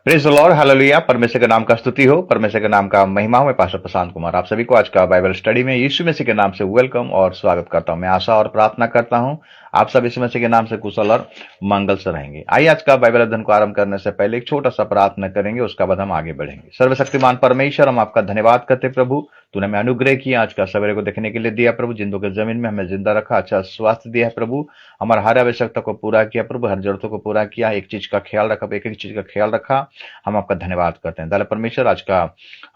Praise the Lord, hallelujah. परमेश्वर के नाम का स्तुति हो, परमेश्वर के नाम का महिमा हो। मैं पास्टर प्रशांत कुमार आप सभी को आज का बाइबल स्टडी में यीशु मसीह के नाम से वेलकम और स्वागत करता हूं। मैं आशा और प्रार्थना करता हूं आप सब यीशु मसीह के नाम से कुशल और मंगल से रहेंगे। आइए आज का बाइबल अध्ययन को आरंभ करने से पहले एक छोटा सा प्रार्थना करेंगे, उसका बाद हम आगे बढ़ेंगे। सर्वशक्तिमान परमेश्वर, हम आपका धन्यवाद करते प्रभु, तूने हमें अनुग्रह किया, आज का सवेरे को देखने के लिए दिया प्रभु। जिंदों के जमीन में हमें जिंदा रखा, अच्छा स्वास्थ्य दिया है प्रभु। हमारा हर आवश्यकता को पूरा किया प्रभु, हर जरूरतों को पूरा किया। एक चीज का ख्याल रखा, एक एक चीज का ख्याल रखा। हम आपका धन्यवाद करते हैं दादा परमेश्वर। आज का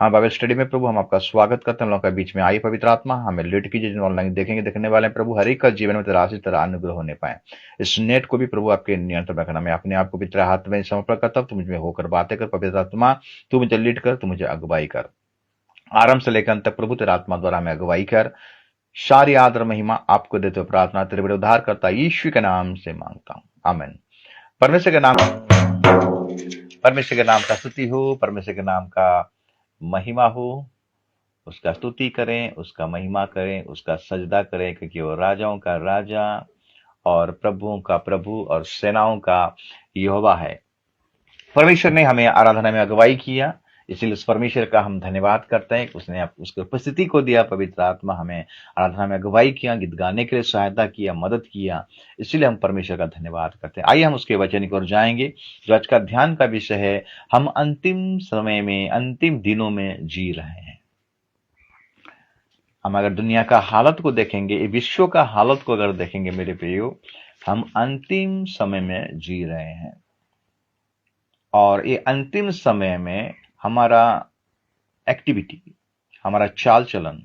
हम बाइबल स्टडी में प्रभु हम आपका स्वागत करते हैं। हम लोगों के बीच में आई पवित्र आत्मा, हमें लीड कीजिए। जो ऑनलाइन देखेंगे देखने वाले हैं प्रभु, हर एक का जीवन में तेरा आशीष, तेरा अनुग्रह होने पाए। इस नेट को भी प्रभु आपके नियंत्रण में रखना। मैं अपने आप को भी तेरे हाथ में समर्पण करता हूं। तू मुझ में होकर बातें कर पवित्र आत्मा, तू मुझे लीड कर, तू मुझे अगुवाई कर। आरंभ से लेकर अंत तक प्रभु तेरा आत्मा द्वारा हमें अगुवाई कर। सारी आदर महिमा आपको देते हुए प्रार्थना तेरे बड़े उद्धार करता यीशु के नाम से मांगता हूं, आमीन। परमेश्वर के नाम परमेश्वर के नाम का स्तुति हो, परमेश्वर के नाम का महिमा हो। उसका स्तुति करें, उसका महिमा करें, उसका सजदा करें, क्योंकि वो राजाओं का राजा और प्रभुओं का प्रभु और सेनाओं का यहोवा है। परमेश्वर ने हमें आराधना में अगुवाई किया, इसलिए उस परमेश्वर का हम धन्यवाद करते हैं। उसने उसकी उपस्थिति को दिया, पवित्र आत्मा हमें आराधना में अगुवाई किया, गीत गाने के लिए सहायता किया, मदद किया, इसलिए हम परमेश्वर का धन्यवाद करते हैं। आइए हम उसके वचन की ओर जाएंगे, जो आज का ध्यान का विषय है। हम अंतिम समय में, अंतिम दिनों में जी रहे हैं। हम अगर दुनिया का हालत को देखेंगे, विश्व का हालत को अगर देखेंगे मेरे प्रियो, हम अंतिम समय में जी रहे हैं। और ये अंतिम समय में हमारा एक्टिविटी, हमारा चाल चलन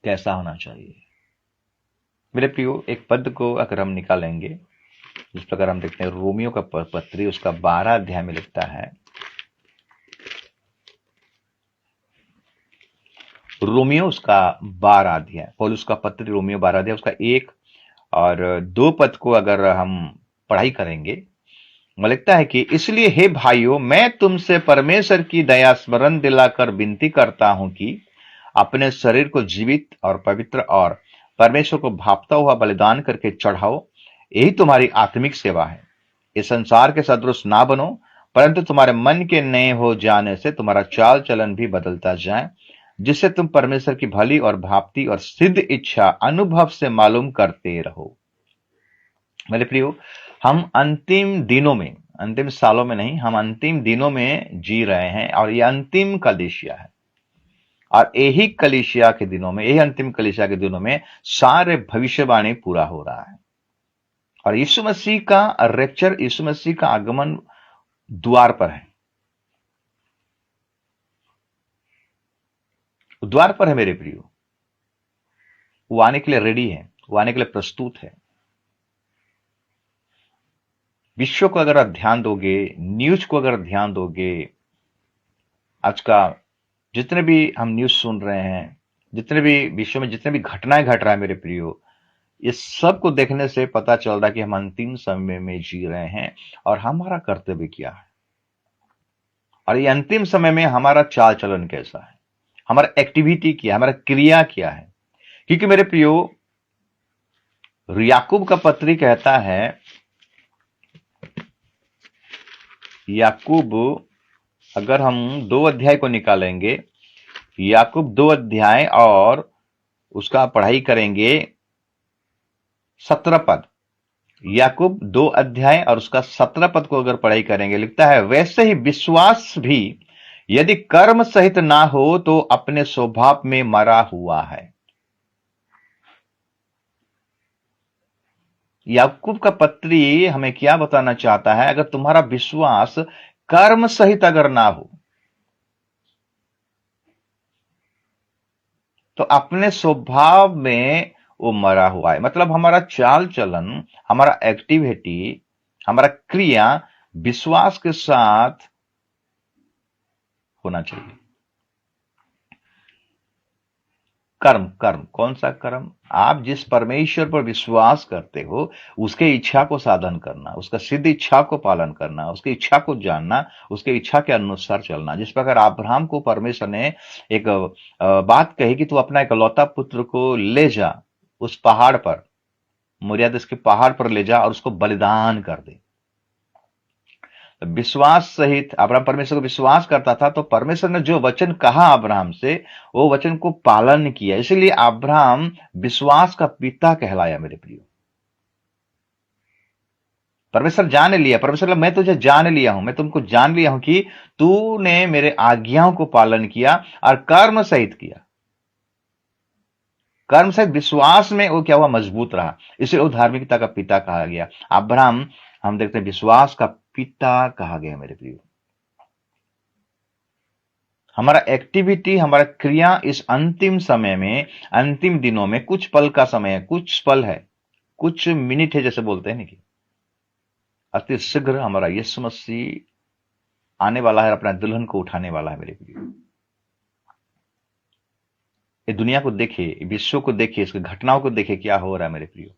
कैसा होना चाहिए। मेरे प्रियो, एक पद को अगर हम निकालेंगे, जिस प्रकार हम देखते हैं रोमियो का पत्री, उसका 12 अध्याय में लिखता है। रोमियो उसका 12 अध्याय, पौलुस का पत्र रोमियो 12 अध्याय, उसका 1 और 2 पद को अगर हम पढ़ाई करेंगे, वो लिखता है कि इसलिए हे भाइयों, मैं तुमसे परमेश्वर की दया स्मरण दिलाकर विनती करता हूं कि अपने शरीर को जीवित और पवित्र और परमेश्वर को भापता हुआ बलिदान करके चढ़ाओ, यही तुम्हारी आत्मिक सेवा है। इस संसार के सदृश ना बनो, परंतु तुम्हारे मन के नए हो जाने से तुम्हारा चाल चलन भी बदलता जाए, जिससे तुम परमेश्वर की भली और भापती और सिद्ध इच्छा अनुभव से मालूम करते रहो। मेरे प्रियो, हम अंतिम दिनों में, अंतिम सालों में नहीं, हम अंतिम दिनों में जी रहे हैं। और ये अंतिम कलीसिया है, और यही कलीसिया के दिनों में, यही अंतिम कलीसिया के दिनों में सारे भविष्यवाणी पूरा हो रहा है। और यीशु मसीह का रैप्चर, यीशु मसीह का आगमन द्वार पर है, द्वार पर है मेरे प्रियो। वो आने के लिए रेडी है, वो आने के लिए प्रस्तुत है। विश्व को अगर आप ध्यान दोगे, न्यूज को अगर ध्यान दोगे, आज का जितने भी हम न्यूज सुन रहे हैं, जितने भी विश्व में जितने भी घटनाएं घट रहा है मेरे प्रियो, ये सब को देखने से पता चल रहा है कि हम अंतिम समय में जी रहे हैं और हमारा कर्तव्य क्या है, और ये अंतिम समय में हमारा चाल चलन कैसा है, हमारा एक्टिविटी क्या है, हमारा क्रिया क्या है। क्योंकि मेरे प्रियो, याकूब का पत्री कहता है, याकूब अगर हम 2 अध्याय को निकालेंगे, याकूब 2 अध्याय और उसका पढ़ाई करेंगे 17 पद, याकूब 2 अध्याय और उसका 17 पद को अगर पढ़ाई करेंगे, लिखता है वैसे ही विश्वास भी यदि कर्म सहित ना हो तो अपने स्वभाव में मरा हुआ है। याकूब का पत्री हमें क्या बताना चाहता है? अगर तुम्हारा विश्वास कर्म सहित अगर ना हो तो अपने स्वभाव में वो मरा हुआ है। मतलब हमारा चाल चलन, हमारा एक्टिविटी, हमारा क्रिया विश्वास के साथ होना चाहिए। कर्म, कर्म कौन सा कर्म? आप जिस परमेश्वर पर विश्वास करते हो, उसके इच्छा को साधन करना, उसका सिद्ध इच्छा को पालन करना, उसकी इच्छा को जानना, उसके इच्छा के अनुसार चलना। जिस प्रकार अब्राहम को परमेश्वर ने एक बात कही कि तू अपना इकलौता पुत्र को ले जा, उस पहाड़ पर, मोरिया देश के पहाड़ पर ले जा और उसको बलिदान कर दे। विश्वास सहित अब्राहम परमेश्वर को विश्वास करता था, तो परमेश्वर ने जो वचन कहा अब्राहम से, वो वचन को पालन किया। इसलिए अब्राहम विश्वास का पिता कहलाया मेरे प्रियो। परमेश्वर जान लिया, परमेश्वर बोला, मैं तुझे जान लिया हूं, मैं तुमको जान लिया हूं कि तूने मेरे आज्ञाओं को पालन किया और कर्म सहित किया। कर्म सहित विश्वास में वो क्या हुआ, मजबूत रहा, इसलिए वो धार्मिकता का पिता कहा गया। अब्राहम हम देखते हैं विश्वास का पिता कहा गया मेरे प्रियो। हमारा एक्टिविटी, हमारा क्रिया इस अंतिम समय में, अंतिम दिनों में कुछ पल का समय है, कुछ पल है, कुछ मिनट है, जैसे बोलते हैं ना कि अति शीघ्र हमारा यीशु मसीह आने वाला है, अपना दुल्हन को उठाने वाला है मेरे प्रियो। ये दुनिया को देखे, विश्व को देखे, इसकी घटनाओं को देखे, क्या हो रहा है मेरे प्रियो।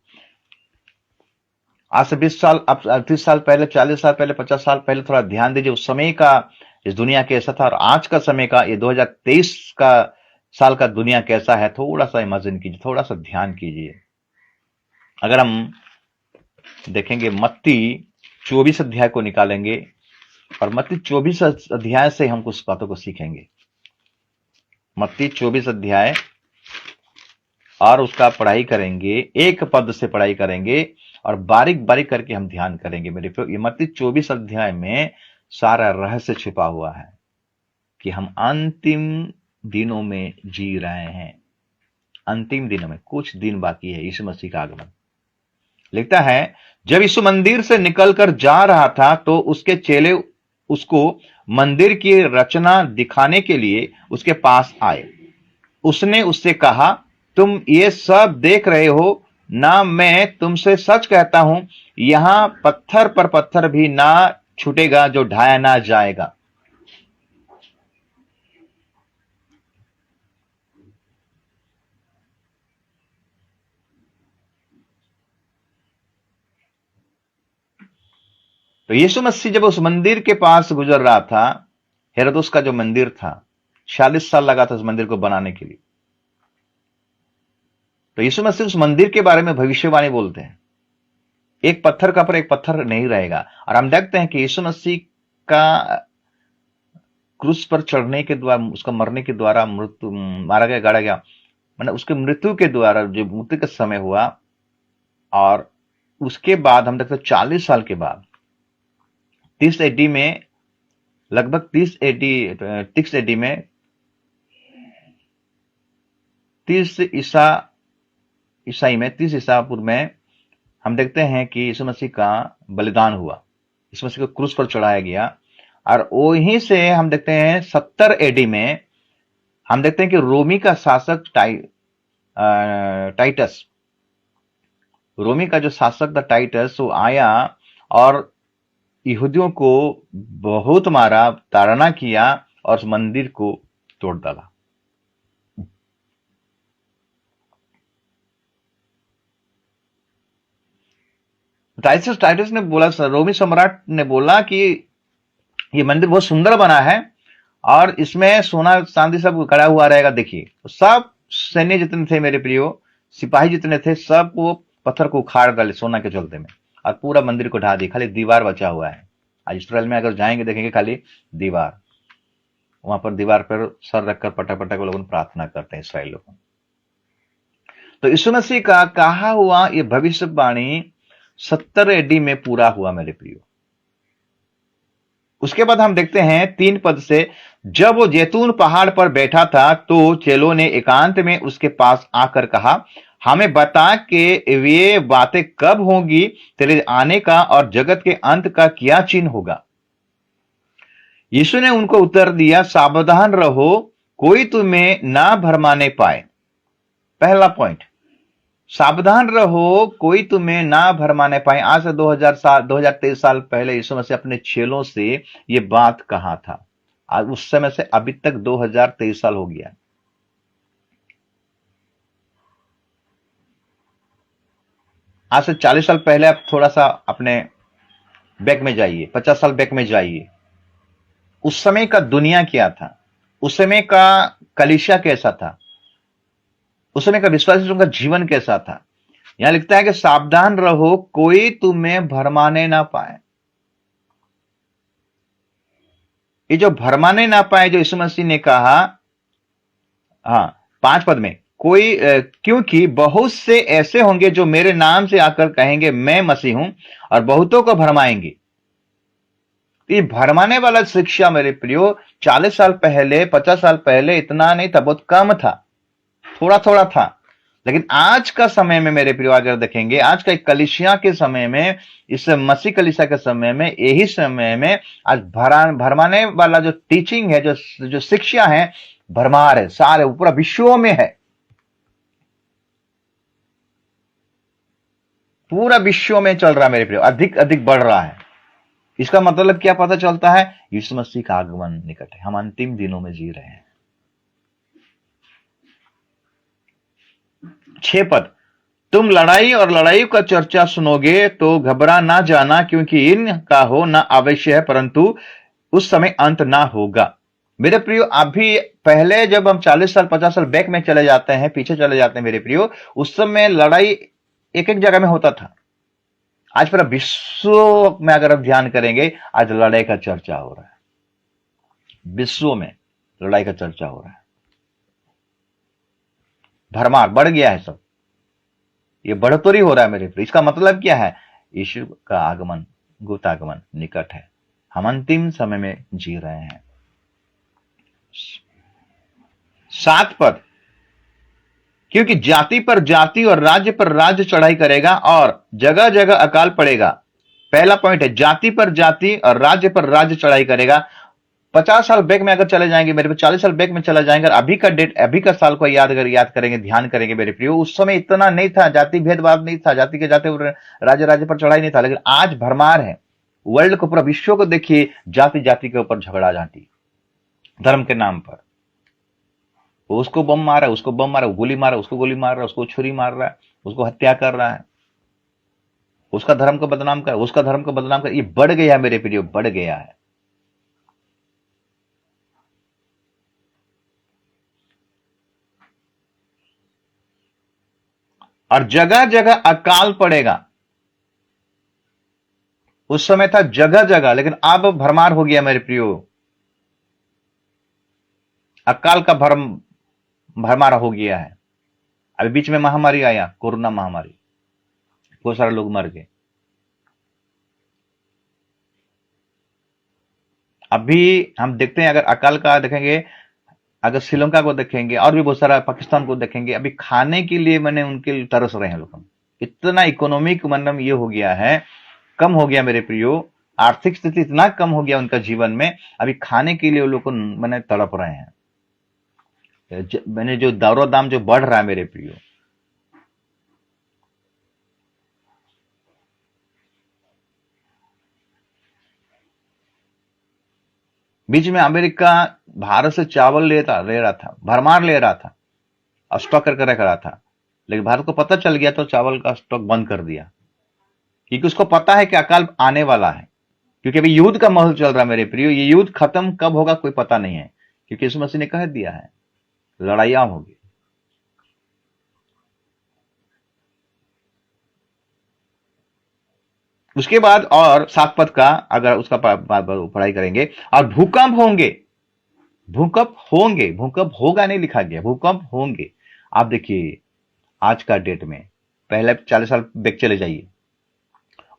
आज से 20 साल, अब 30 साल पहले, 40 साल पहले, 50 साल पहले थोड़ा ध्यान दीजिए, उस समय का इस दुनिया कैसा था और आज का समय का, ये 2023 का साल का दुनिया कैसा है, थोड़ा सा इमेजिन कीजिए, थोड़ा सा ध्यान कीजिए। अगर हम देखेंगे मत्ती 24 अध्याय को निकालेंगे और मत्ती 24 अध्याय से हम कुछ बातों को सीखेंगे। मत्ती 24 अध्याय और उसका पढ़ाई करेंगे, एक पद से पढ़ाई करेंगे और बारीक बारीक करके हम ध्यान करेंगे मेरे प्रियो। ये मत्ती 24 अध्याय में सारा रहस्य छिपा हुआ है कि हम अंतिम दिनों में जी रहे हैं। अंतिम दिनों में कुछ दिन बाकी है यीशु मसीह का आगमन। लिखता है, जब यीशु मंदिर से निकलकर जा रहा था तो उसके चेले उसको मंदिर की रचना दिखाने के लिए उसके पास आए। उसने उससे कहा, तुम ये सब देख रहे हो ना, मैं तुमसे सच कहता हूं, यहां पत्थर पर पत्थर भी ना छूटेगा जो ढाया ना जाएगा। तो यीशु मसीह जब उस मंदिर के पास गुजर रहा था, हेरोदस का जो मंदिर था, 40 साल लगा था उस मंदिर को बनाने के लिए। तो यीशु मसीह उस मंदिर के बारे में भविष्यवाणी बोलते हैं, एक पत्थर का पर एक पत्थर नहीं रहेगा। और हम देखते हैं कि यीशु मसीह का क्रूस पर चढ़ने के द्वारा, उसका मरने के द्वारा मृत्यु, मारा गया, गाड़ा गया, मतलब उसके मृत्यु के द्वारा जो मृत्यु का समय हुआ, और उसके बाद हम देखते हैं 40 साल के बाद 30 एडी में, लगभग 30 एडी में 30 ईसापुर में हम देखते हैं कि यीशु मसीह का बलिदान हुआ, यीशु मसीह को क्रूस पर चढ़ाया गया। और वहीं से हम देखते हैं 70 एडी में हम देखते हैं कि रोमी का शासक टाइटस, रोमी का जो शासक था टाइटस, वो आया और यहूदियों को बहुत मारा, ताड़ना किया और उस मंदिर को तोड़ डाला। टाइटस ने बोला, रोमी सम्राट ने बोला कि ये मंदिर बहुत सुंदर बना है और इसमें सोना चांदी सब कड़ा हुआ रहेगा। देखिए, सब सैन्य जितने थे मेरे प्रियो, सिपाही जितने थे, सब वो पत्थर को उखाड़ डाले सोना के चलते में और पूरा मंदिर को ढा दिया, खाली दीवार बचा हुआ है। आज इसराइल में अगर जाएंगे देखेंगे खाली दीवार, वहां पर दीवार पर सर रखकर पटक पटक लोग प्रार्थना करते हैं इसराइल लोग। तो यीशु मसीह का कहा हुआ ये भविष्यवाणी 70 एडी में पूरा हुआ मेरे प्रियो। उसके बाद हम देखते हैं 3 पद से, जब वो जैतून पहाड़ पर बैठा था तो चेलों ने एकांत में उसके पास आकर कहा, हमें बता कि ये बातें कब होंगी, तेरे आने का और जगत के अंत का क्या चिन्ह होगा। यीशु ने उनको उत्तर दिया, सावधान रहो, कोई तुम्हें ना भरमाने पाए। पहला पॉइंट, सावधान रहो, कोई तुम्हें ना भरमाने पाए। आज से 2023 साल पहले यीशु मसीह अपने चेलों से ये बात कहा था। आज उस समय से अभी तक 2023 साल हो गया। आज से 40 साल पहले आप थोड़ा सा अपने बैक में जाइए, 50 साल बैक में जाइए। उस समय का दुनिया क्या था, उस समय का कलीसिया कैसा था, उस समय का विश्वासियों का जीवन कैसा था। यहां लिखता है कि सावधान रहो, कोई तुम्हें भरमाने ना पाए। ये जो भरमाने ना पाए, जो यीशु मसीह ने कहा, हाँ, 5 पद में, क्योंकि बहुत से ऐसे होंगे जो मेरे नाम से आकर कहेंगे मैं मसीह हूं, और बहुतों को भरमाएंगे। ये भरमाने वाला शिक्षा मेरे प्रियो 40 साल पहले, 50 साल पहले इतना नहीं था, बहुत कम था, थोड़ा थोड़ा था। लेकिन आज का समय में मेरे प्रियो अगर देखेंगे, आज का कलीसिया के समय में, इस मसीह कलीसिया के समय में, यही समय में आज भरमाने वाला जो टीचिंग है, जो शिक्षा है, भरमार है, सारे पूरा विश्व में है, पूरा विश्व में चल रहा है मेरे प्रियो, अधिक अधिक बढ़ रहा है। इसका मतलब क्या पता चलता है? यीशु मसीह का आगमन निकट है, हम अंतिम दिनों में जी रहे हैं। 6 पद, तुम लड़ाई और लड़ाई का चर्चा सुनोगे तो घबरा ना जाना, क्योंकि इनका होना अवश्य है, परंतु उस समय अंत ना होगा। मेरे प्रियो, अभी पहले जब हम 40 साल 50 साल बैक में चले जाते हैं, पीछे चले जाते हैं मेरे प्रियो, उस समय लड़ाई एक एक जगह में होता था। आज पूरा विश्व में अगर आप ध्यान करेंगे, आज लड़ाई का चर्चा हो रहा है, विश्व में लड़ाई का चर्चा हो रहा है, भरमार बढ़ गया है सब, ये बढ़ोतरी हो रहा है मेरे प्रिय। इसका मतलब क्या है? यीशु का आगमन, गुप्तागमन निकट है, हम अंतिम समय में जी रहे हैं। 7 पद, क्योंकि जाति पर जाति और राज्य पर राज्य चढ़ाई करेगा और जगह जगह अकाल पड़ेगा। पहला पॉइंट है, जाति पर जाति और राज्य पर राज्य चढ़ाई करेगा। 50 साल बैक में अगर चले जाएंगे मेरे, 40 साल बैक में चला जाएंगे, अभी का डेट, अभी का साल को याद करेंगे, ध्यान करेंगे मेरे प्रियो, उस समय इतना नहीं था, जाति भेदभाव नहीं था, जाति के जाते राज्य राज्य पर चढ़ाई नहीं था। लेकिन आज भरमार है, वर्ल्ड को, पूरा विश्व को देखिए, जाति जाति के ऊपर झगड़ा झांटी, धर्म के नाम पर। उसको बम मारा, उसको बम मारा, गोली मारा, उसको गोली मार रहा है, उसको छुरी मार रहा है, उसको हत्या कर रहा है, उसका धर्म को बदनाम कर, उसका धर्म को बदनाम कर। ये बढ़ गया है मेरे प्रियो, बढ़ गया है। और जगह जगह अकाल पड़ेगा। उस समय था जगह जगह, लेकिन अब भरमार हो गया मेरे प्रियो, अकाल का भरमार हो गया है। अभी बीच में महामारी आया, कोरोना महामारी, बहुत सारे लोग मर गए। अभी हम देखते हैं, अगर अकाल का देखेंगे, अगर श्रीलंका को देखेंगे, और भी बहुत सारा, पाकिस्तान को देखेंगे, अभी खाने के लिए मैंने उनके तरस रहे हैं लोग। इतना इकोनॉमिक मतलब ये हो गया है, कम हो गया मेरे प्रियो, आर्थिक स्थिति इतना कम हो गया उनका जीवन में, अभी खाने के लिए वो लोग को मैंने तड़प रहे हैं। मैंने जो दरो दाम जो बढ़ रहा है मेरे प्रियो, बीच में अमेरिका भारत से चावल ले रहा था, भरमार ले रहा था और स्टॉक करके रख रहा था। लेकिन भारत को पता चल गया तो चावल का स्टॉक बंद कर दिया, क्योंकि उसको पता है कि अकाल आने वाला है। क्योंकि अभी युद्ध का माहौल चल रहा है मेरे प्रियो, ये युद्ध खत्म कब होगा कोई पता नहीं है, क्योंकि यीशु मसीह ने कह दिया है लड़ाइयां होगी। उसके बाद और 7 पद का अगर उसका पढ़ाई करेंगे, और भूकंप होंगे, भूकंप होंगे, भूकंप होगा नहीं लिखा गया, भूकंप होंगे। आप देखिए आज का डेट में, पहले 40 साल बैक चले जाइए,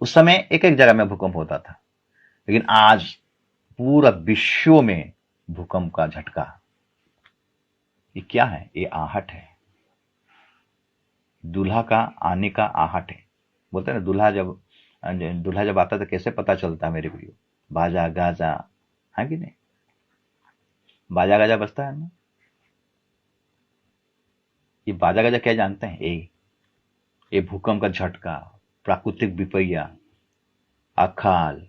उस समय एक एक जगह में भूकंप होता था, लेकिन आज पूरा विश्व में भूकंप का झटका। ये क्या है? ये आहट है, दूल्हा का आने का आहट है। बोलते हैं ना, दूल्हा जब आता है तो कैसे पता चलता है मेरे प्रियो? बाजा गाजा है कि नहीं, बाजा गाजा बजता है ना। ये बाजा गाजा क्या जानते हैं? ये भूकंप का झटका, प्राकृतिक विपैया, अकाल,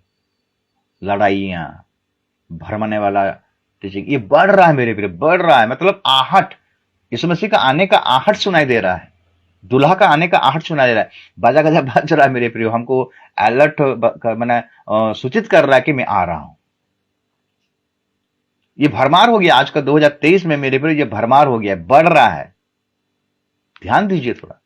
लड़ाइयां, भरमाने वाला टीचिंग, ये बढ़ रहा है मेरे प्रिय, बढ़ रहा है। मतलब आहट, यीशु मसीह का आने का आहट सुनाई दे रहा है, दूल्हा का आने का आहट सुनाई दे रहा है, बाजा गाजा बज रहा है मेरे प्रियो, हमको अलर्ट मैंने सूचित कर रहा है कि मैं आ रहा हूं। ये भरमार हो गया आज का 2023 में मेरे प्रियो, ये भरमार हो गया, बढ़ रहा है। ध्यान दीजिए, थोड़ा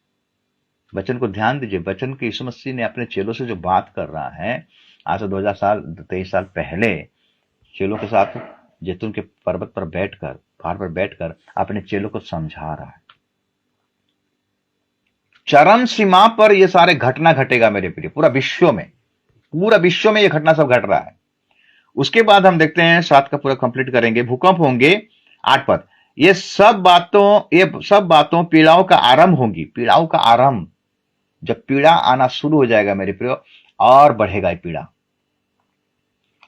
वचन को ध्यान दीजिए, वचन के यीशु मसीह ने अपने चेलों से जो बात कर रहा है आज से 2023 साल पहले, चेलों के साथ जैतून के पर्वत पर बैठकर, पहाड़ पर बैठकर अपने चेलों को समझा रहा है। चरम सीमा पर यह सारे घटना घटेगा मेरे प्रिय, पूरा विश्व में, पूरा विश्व में यह घटना सब घट रहा है। उसके बाद हम देखते हैं, 7 का पूरा कंप्लीट करेंगे। भूकंप होंगे, 8 पद। ये सब बातों पीड़ाओं का आरंभ होंगी, पीड़ाओं का आरंभ। जब पीड़ा आना शुरू हो जाएगा मेरे प्रियो, और बढ़ेगा ये पीड़ा।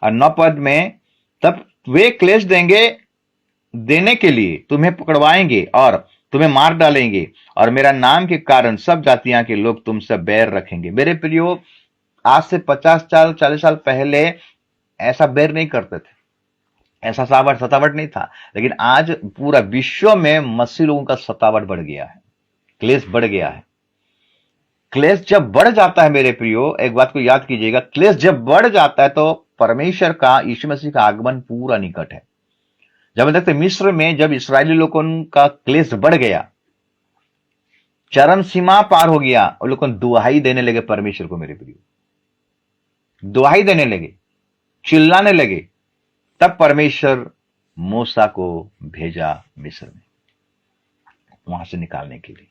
और 9 पद में, तब वे क्लेश देने के लिए तुम्हें पकड़वाएंगे और तुम्हें मार डालेंगे, और मेरा नाम के कारण सब जातियां के लोग तुमसे बैर रखेंगे। मेरे प्रियो, आज से 50 साल 40 साल पहले ऐसा बैर नहीं करते थे, ऐसा सतावट नहीं था। लेकिन आज पूरा विश्व में मसीह लोगों का सतावट बढ़ गया है, क्लेश बढ़ गया है। क्लेश जब बढ़ जाता है मेरे प्रियो, एक बात को याद कीजिएगा, क्लेश जब बढ़ जाता है तो परमेश्वर का, यीशु मसीह का आगमन पूरा निकट है। जब हम देखते मिस्र में जब इस्राएली लोगों का क्लेश बढ़ गया, चरम सीमा पार हो गया, और लोग दुहाई देने लगे परमेश्वर को मेरे प्रियो, दुहाई देने लगे, चिल्लाने लगे। तब परमेश्वर मूसा को भेजा मिस्र में, वहां से निकालने के लिए।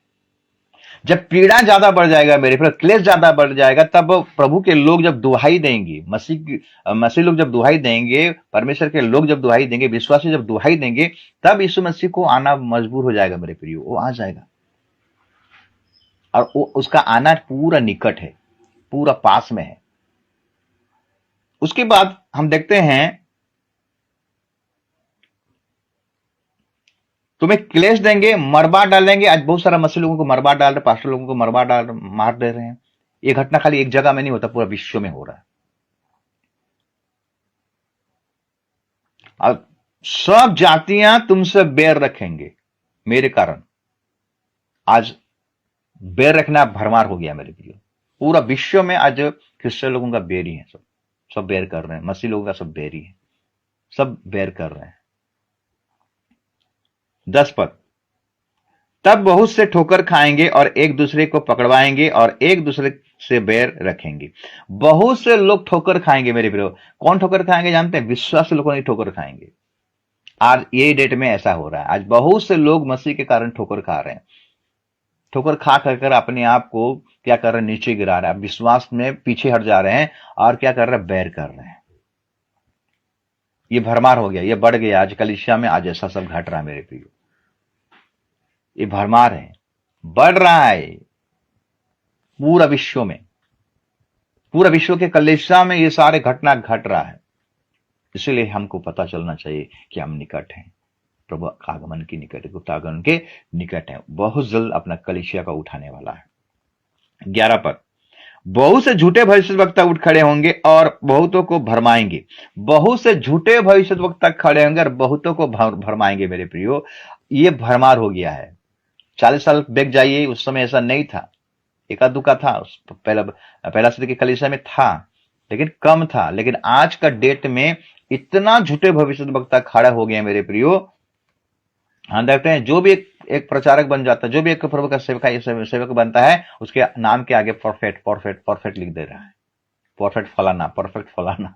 जब पीड़ा ज्यादा बढ़ जाएगा मेरे प्रियो, क्लेश ज्यादा बढ़ जाएगा, तब प्रभु के लोग जब दुहाई देंगे, मसीह लोग जब दुहाई देंगे, परमेश्वर के लोग जब दुहाई देंगे, विश्वासी जब दुहाई देंगे, तब यीशु मसीह को आना मजबूर हो जाएगा मेरे प्रियो, वो आ जाएगा। और वो उसका आना पूरा निकट है, पूरा पास में है। उसके बाद हम देखते हैं, तुम्हें क्लेश देंगे, मरवा डालेंगे। आज बहुत सारा मसीह लोगों को मरवा डाल रहे, पास्टर लोगों को मरवा डाल मार दे रहे हैं। ये घटना खाली एक जगह में नहीं होता, पूरा विश्व में हो रहा है। अब सब जातियां तुमसे बैर रखेंगे मेरे कारण। आज बैर रखना भरमार हो गया मेरे प्रियो, पूरा विश्व में आज क्रिश्चियन लोगों का बैर ही है। सब सब बैर कर रहे हैं, मसीह लोगों का सब बैर ही है, सब बैर कर रहे हैं। 10 पद, तब बहुत से ठोकर खाएंगे और एक दूसरे को पकड़वाएंगे और एक दूसरे से बैर रखेंगे। बहुत से लोग ठोकर खाएंगे मेरे प्रियो। कौन ठोकर खाएंगे जानते हैं? विश्वास लोगों ने ठोकर खाएंगे। आज ये डेट में ऐसा हो रहा है, आज बहुत से लोग मसीह के कारण ठोकर खा रहे हैं। ठोकर खा कर अपने आप को क्या कर रहे हैं? नीचे गिरा रहे हैं, विश्वास में पीछे हट जा रहे हैं, और क्या कर रहे हैं? बैर कर रहे हैं। ये भरमार हो गया, ये बढ़ गया। आज कलीसिया में आज ऐसा सब घट रहा है मेरे प्रियो, ये भरमार है, बढ़ रहा है पूरा विश्व में, पूरा विश्व के कलीसिया में ये सारे घटना घट रहा है। इसलिए हमको पता चलना चाहिए कि हम निकट हैं, प्रभु आगमन की निकट, गुप्त आगमन के निकट है। बहुत जल्द अपना कलीसिया का उठाने वाला है। 11 पद, बहुत से झूठे भविष्यवक्ता उठ खड़े होंगे और बहुतों को भरमाएंगे। बहुत से झूठे भविष्यवक्ता खड़े होंगे और बहुतों को भरमाएंगे मेरे प्रियो। ये भरमार हो गया है। 40 साल बैक जाइए, उस समय ऐसा नहीं था, एका दुका था, पहला सदी के कलीसिया में था, लेकिन कम था। लेकिन आज का डेट में इतना झूठे भविष्यवक्ता खड़ा हो गए मेरे प्रियो। हम देखते हैं, जो भी एक प्रचारक बन जाता है, जो भी एक प्रभु का सेवक बनता है, उसके नाम के आगे परफेक्ट परफेक्ट परफेक्ट लिख दे रहा है, परफेक्ट फलाना, परफेक्ट फलाना।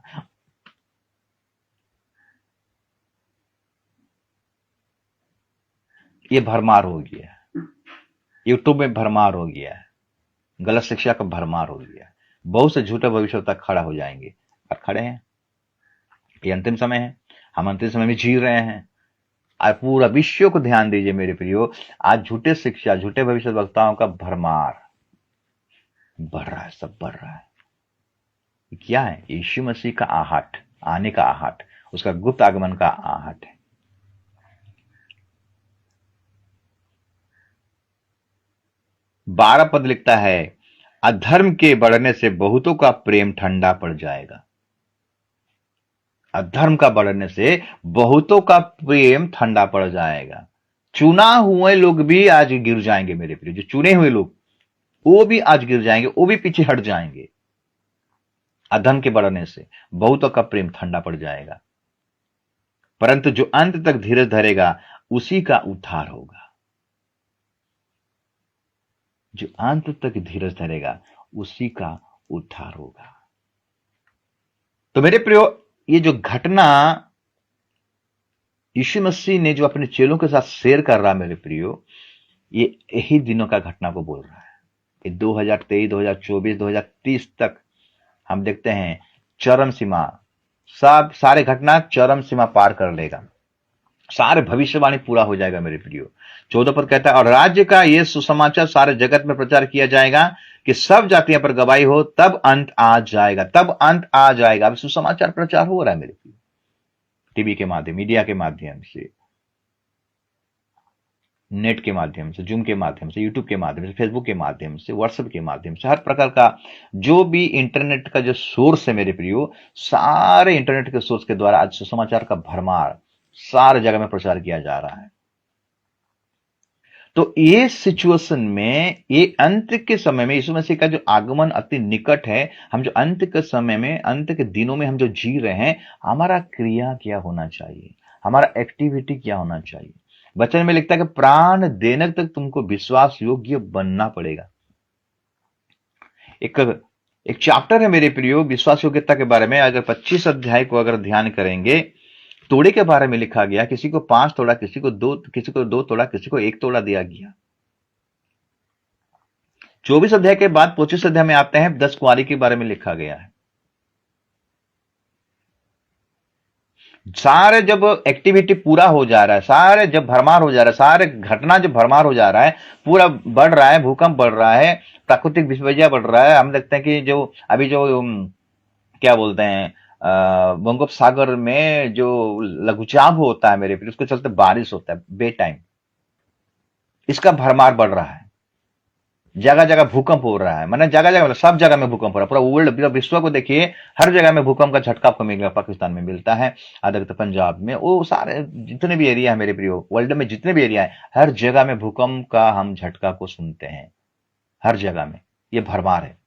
ये भरमार हो गया, यूट्यूब में भरमार हो गया है, गलत शिक्षा का भरमार हो गया। बहुत से झूठे भविष्य तक खड़ा हो जाएंगे, और खड़े हैं। ये अंतिम समय है, हम अंतिम समय में जी रहे हैं। आज पूरा विश्व को ध्यान दीजिए मेरे प्रियो, आज झूठे शिक्षा, झूठे भविष्य वक्ताओं का भरमार बढ़ रहा है, सब बढ़ रहा है। क्या है? यीशु मसीह का आहट, आने का आहट, उसका गुप्त आगमन का आहट है। बारह पद लिखता है, अधर्म के बढ़ने से बहुतों का प्रेम ठंडा पड़ जाएगा। अधर्म का बढ़ने से बहुतों का प्रेम ठंडा पड़ जाएगा। चुना हुए लोग भी आज गिर जाएंगे मेरे प्रिय, जो चुने हुए लोग, वो भी आज गिर जाएंगे, वो भी पीछे हट जाएंगे। अधर्म के बढ़ने से बहुतों का प्रेम ठंडा पड़ जाएगा, परंतु जो अंत तक धीरज धरेगा उसी का उद्धार होगा। जो अंत तक धीरज धरेगा उसी का उद्धार होगा। तो मेरे प्रियो, ये जो घटना यीशु मसीह ने जो अपने चेलों के साथ शेयर कर रहा है मेरे प्रियो, ये यही दिनों का घटना को बोल रहा है। ये 2023, 2024, 2030 तक हम देखते हैं चरम सीमा, सब सारे घटना चरम सीमा पार कर लेगा, सारे भविष्यवाणी पूरा हो जाएगा मेरे प्रियो। 14 पद कहता है, और राज्य का ये सुसमाचार सारे जगत में प्रचार किया जाएगा कि सब जातियों पर गवाही हो, तब अंत आ जाएगा, तब अंत आ जाएगा। अब सुसमाचार प्रचार हो रहा है मेरे प्रियो, टीवी के माध्यम, मीडिया के माध्यम से, नेट के माध्यम से, जूम के माध्यम से, यूट्यूब के माध्यम से, फेसबुक के माध्यम से, व्हाट्सएप के माध्यम से, हर प्रकार का जो भी इंटरनेट का जो सोर्स है मेरे प्रियो, सारे इंटरनेट के सोर्स के द्वारा आज सुसमाचार का भरमार सारे जगह में प्रचार किया जा रहा है। तो ये सिचुएशन में, ये अंत के समय में यीशु मसीह का जो आगमन अति निकट है, हम जो अंत के समय में, अंत के दिनों में हम जो जी रहे हैं, हमारा क्रिया क्या होना चाहिए, हमारा एक्टिविटी क्या होना चाहिए। वचन में लिखता है कि प्राण देने तक तुमको विश्वास योग्य बनना पड़ेगा। एक चैप्टर है मेरे प्रियो विश्वास योग्यता के बारे में। अगर 25 अध्याय को अगर ध्यान करेंगे, तोड़े के बारे में लिखा गया, किसी को 5 तोड़ा, किसी को 2 तोड़ा, किसी को 1 तोड़ा दिया गया। 24 अध्याय के बाद 25 अध्याय में आते हैं, 10 कुंवारी के बारे में लिखा गया है। सारे जब एक्टिविटी पूरा हो जा रहा है, सारे जब भरमार हो जा रहा है, सारे घटना जब भरमार हो जा रहा है, पूरा बढ़ रहा है, भूकंप बढ़ रहा है, प्राकृतिक विपर्य बढ़ रहा है। हम देखते हैं कि जो अभी जो क्या बोलते हैं, बंगोपसागर में जो लघुचाप होता है मेरे फिर, उसके चलते बारिश होता है बे टाइम, इसका भरमार बढ़ रहा है। जगह जगह भूकंप हो रहा है, माने जगह जगह, मतलब सब जगह में भूकंप हो रहा है। पूरा वर्ल्ड, विश्व को देखिए, हर जगह में भूकंप का झटका आपको मिलेगा। पाकिस्तान में मिलता है, अधिकतर पंजाब में, वो सारे जितने भी एरिया है मेरे प्रियो, वर्ल्ड में जितने भी एरिया है, हर जगह में भूकंप का हम झटका को सुनते हैं, हर जगह में ये भरमार है।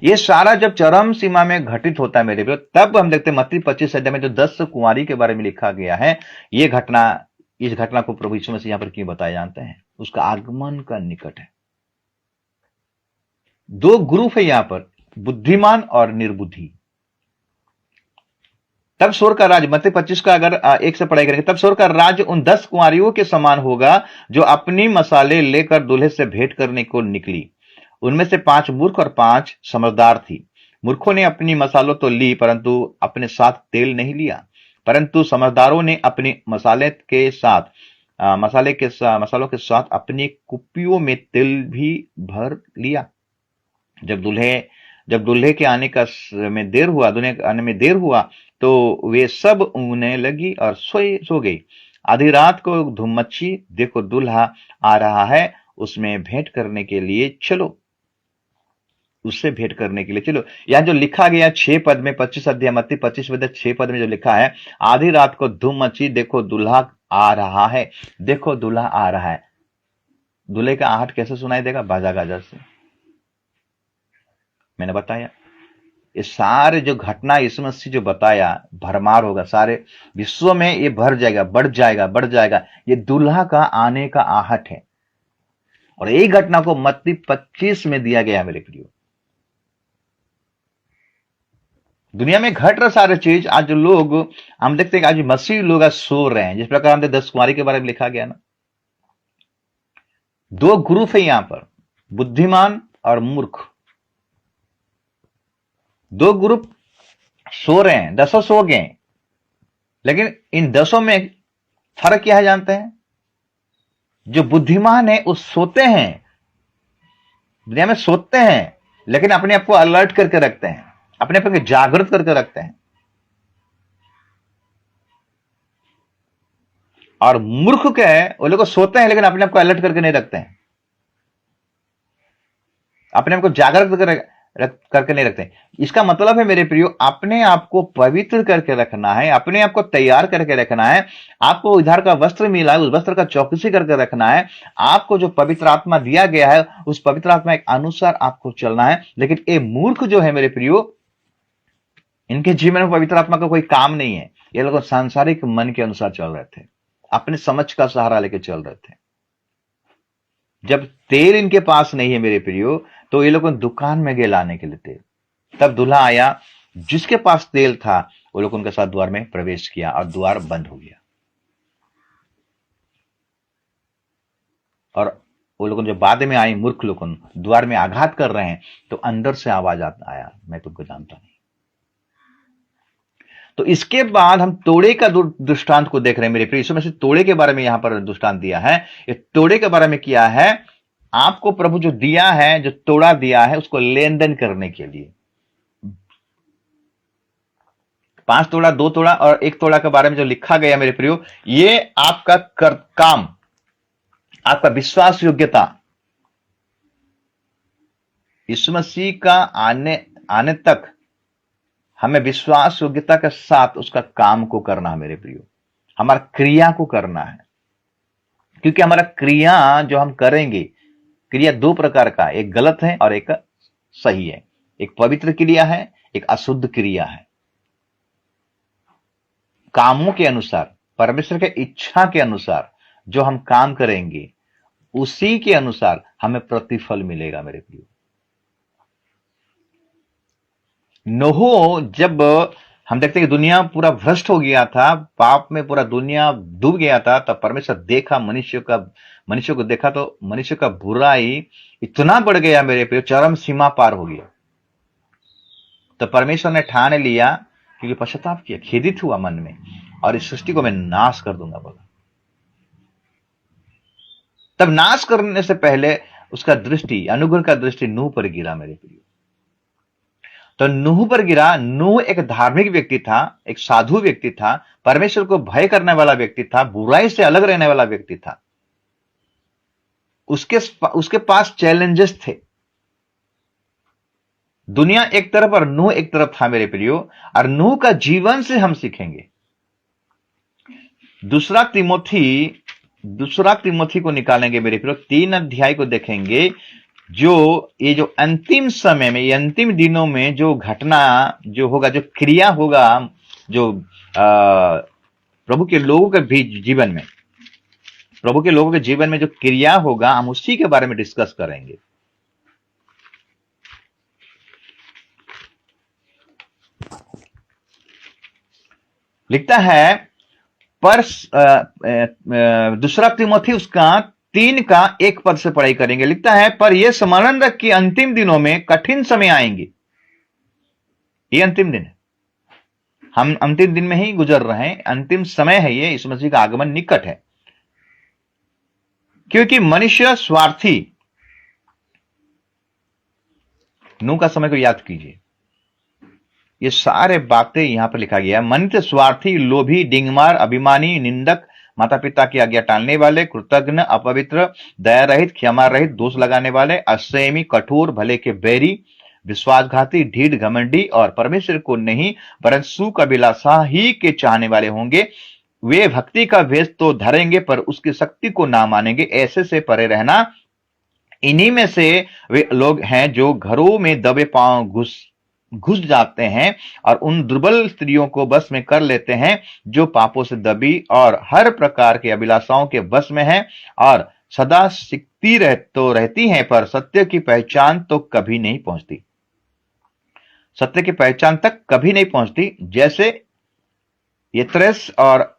ये सारा जब चरम सीमा में घटित होता है मेरे प्रियो, तब हम देखते हैं मत्ती 25 अध्याय में जो 10 कुंवारी के बारे में लिखा गया है, ये घटना, इस घटना को प्रभु यीशु मसीह यहां पर क्यों बताए जानते हैं? उसका आगमन का निकट है। 2 ग्रुप है यहां पर, बुद्धिमान और निर्बुद्धि। तब स्वर्ग का राज्य, मत्ती 25 का अगर 1 से पढ़ाई करेंगे, तब स्वर्ग का राज्य उन 10 कुंवारियों के समान होगा जो अपनी मसाले लेकर दूल्हे से भेंट करने को निकली। उनमें से 5 मूर्ख और 5 समझदार थी। मूर्खों ने अपनी मसालों तो ली, परंतु अपने साथ तेल नहीं लिया, परंतु समझदारों ने अपनी मसालों के साथ अपनी कुप्पियों में तेल भी भर लिया। जब दूल्हे के आने में देर हुआ तो वे सब ऊँघने लगी और सो गई। आधी रात को धूम मची, देखो दूल्हा आ रहा है, उसमें भेंट करने के लिए चलो, उससे भेंट करने के लिए चलो। यहां जो लिखा गया 6 पद में, 25 अध्याय मत्ती 25 अध्याय 6 पद में जो लिखा है, आधी रात को धूम मची, देखो दूल्हा आ रहा है, देखो दूल्हा आ रहा है। दूल्हे का आहट कैसे सुनाई देगा? बाजा गाजा से। मैंने बताया ये सारे जो घटना यीशु मसीह जो बताया, भरमार होगा, सारे विश्व में ये भर जाएगा, बढ़ जाएगा। ये दूल्हा का आने का आहट है। और यही घटना को मत्ती 25 में दिया गया मेरे प्रियो। दुनिया में घट रहा सारे चीज, आज लोग हम देखते हैं कि आज मसीह लोग आज सो रहे हैं। जिस प्रकार हमने 10 कुंवारी के बारे में लिखा गया ना, 2 ग्रुप है यहां पर, बुद्धिमान और मूर्ख। 2 ग्रुप सो रहे हैं, 10 सो गए, लेकिन इन 10 में फर्क क्या है जानते हैं? जो बुद्धिमान है वो सोते हैं, दुनिया में सोते हैं, लेकिन अपने आप को अलर्ट करके रखते हैं, अपने आप को जागृत करके रखते हैं। और मूर्ख क्या है? वो लोग सोते हैं लेकिन अपने आप को अलर्ट करके नहीं रखते हैं, अपने आप को जागृत करके नहीं रखते। इसका मतलब है मेरे प्रियो, अपने आप को पवित्र करके रखना है, अपने आप को तैयार करके रखना है। आपको उधार का वस्त्र मिला है, उस वस्त्र का चौकसी करके रखना है। आपको जो पवित्र आत्मा दिया गया है, उस पवित्र आत्मा के अनुसार आपको चलना है। लेकिन ये मूर्ख जो है मेरे प्रियो, इनके जीवन में पवित्र आत्मा का कोई काम नहीं है। ये लोग सांसारिक मन के अनुसार चल रहे थे, अपने समझ का सहारा लेके चल रहे थे। जब तेल इनके पास नहीं है मेरे प्रियो, तो ये लोग दुकान में गए लाने के लिए तेल। तब दूल्हा आया, जिसके पास तेल था वो लोग उनके साथ द्वार में प्रवेश किया और द्वार बंद हो गया। और वो लोगों जो बाद में आई मूर्ख लोगों द्वार में आघात कर रहे हैं, तो अंदर से आवाज आया, मैं तुमको जानता नहीं। तो इसके बाद हम तोड़े का दृष्टांत को देख रहे हैं मेरे प्रिय। यीशु मसीह तोड़े के बारे में यहां पर दृष्टांत दिया है। ये तोड़े के बारे में किया है, आपको प्रभु जो दिया है, जो तोड़ा दिया है, उसको लेन देन करने के लिए। 5 तोड़ा, 2 तोड़ा और 1 तोड़ा के बारे में जो लिखा गया मेरे प्रियो, ये आपका काम, आपका विश्वास योग्यता, यीशु मसीह का आने तक हमें विश्वास योग्यता के साथ उसका काम को करना है मेरे प्रियो, हमारा क्रिया को करना है। क्योंकि हमारा क्रिया जो हम करेंगे, क्रिया 2 प्रकार का, एक गलत है और एक सही है। एक पवित्र क्रिया है, एक अशुद्ध क्रिया है। कामों के अनुसार, परमेश्वर के इच्छा के अनुसार जो हम काम करेंगे, उसी के अनुसार हमें प्रतिफल मिलेगा मेरे प्रियो। नोह, जब हम देखते हैं कि दुनिया पूरा भ्रष्ट हो गया था, पाप में पूरा दुनिया डूब गया था, तब परमेश्वर देखा मनुष्य को देखा, तो मनुष्य का बुराई इतना बढ़ गया मेरे प्रियो, चरम सीमा पार हो गया। तो परमेश्वर ने ठान लिया, क्योंकि पश्चाताप किया, खेदित हुआ मन में, और इस सृष्टि को मैं नाश कर दूंगा बोला। तब नाश करने से पहले उसका दृष्टि, अनुग्रह का दृष्टि नूह पर गिरा मेरे प्रियो। तो नूह पर गिरा। नूह एक धार्मिक व्यक्ति था, एक साधु व्यक्ति था, परमेश्वर को भय करने वाला व्यक्ति था, बुराई से अलग रहने वाला व्यक्ति था। उसके पास चैलेंजेस थे। दुनिया एक तरफ और नूह एक तरफ था मेरे प्रियो, और नूह का जीवन से हम सीखेंगे। दूसरा तिमोथी को निकालेंगे मेरे प्रियो, 3 अध्याय को देखेंगे। ये जो अंतिम समय में, ये अंतिम दिनों में जो घटना जो होगा, जो क्रिया होगा, जो प्रभु के लोगों के जीवन में, प्रभु के लोगों के जीवन में जो क्रिया होगा, हम उसी के बारे में डिस्कस करेंगे। लिखता है, पर दूसरा तिमोथी उसका 3 का 1 पद से पढ़ाई करेंगे। लिखता है, पर यह स्मरण रख कि अंतिम दिनों में कठिन समय आएंगे। ये अंतिम दिन है, हम अंतिम दिन में ही गुजर रहे हैं, अंतिम समय है ये, यीशु मसीह का आगमन निकट है। क्योंकि मनुष्य स्वार्थी, नूह का समय को याद कीजिए, ये सारे बातें यहां पर लिखा गया है। मनुष्य स्वार्थी, लोभी, डिंगमार, अभिमानी, निंदक, माता पिता की आज्ञा टालने वाले, कृतज्ञ, अपवित्र, दया रहित, क्षमा रहित, दोष लगाने वाले, असंयमी, कठोर, भले के बैरी, विश्वासघाती, ढीठ, घमंडी और परमेश्वर को नहीं परंतु सुख अभिलाषा ही के चाहने वाले होंगे। वे भक्ति का वेश तो धरेंगे पर उसकी शक्ति को ना मानेंगे। ऐसे से परे रहना। इन्हीं में से वे लोग हैं जो घरों में दबे पांव घुस जाते हैं और उन दुर्बल स्त्रियों को बस में कर लेते हैं, जो पापों से दबी और हर प्रकार के अभिलाषाओं के बस में है, और सदा सीखती रहती हैं, पर सत्य की पहचान तो कभी नहीं पहुंचती। सत्य की पहचान तक कभी नहीं पहुंचती। जैसे यत्रेस और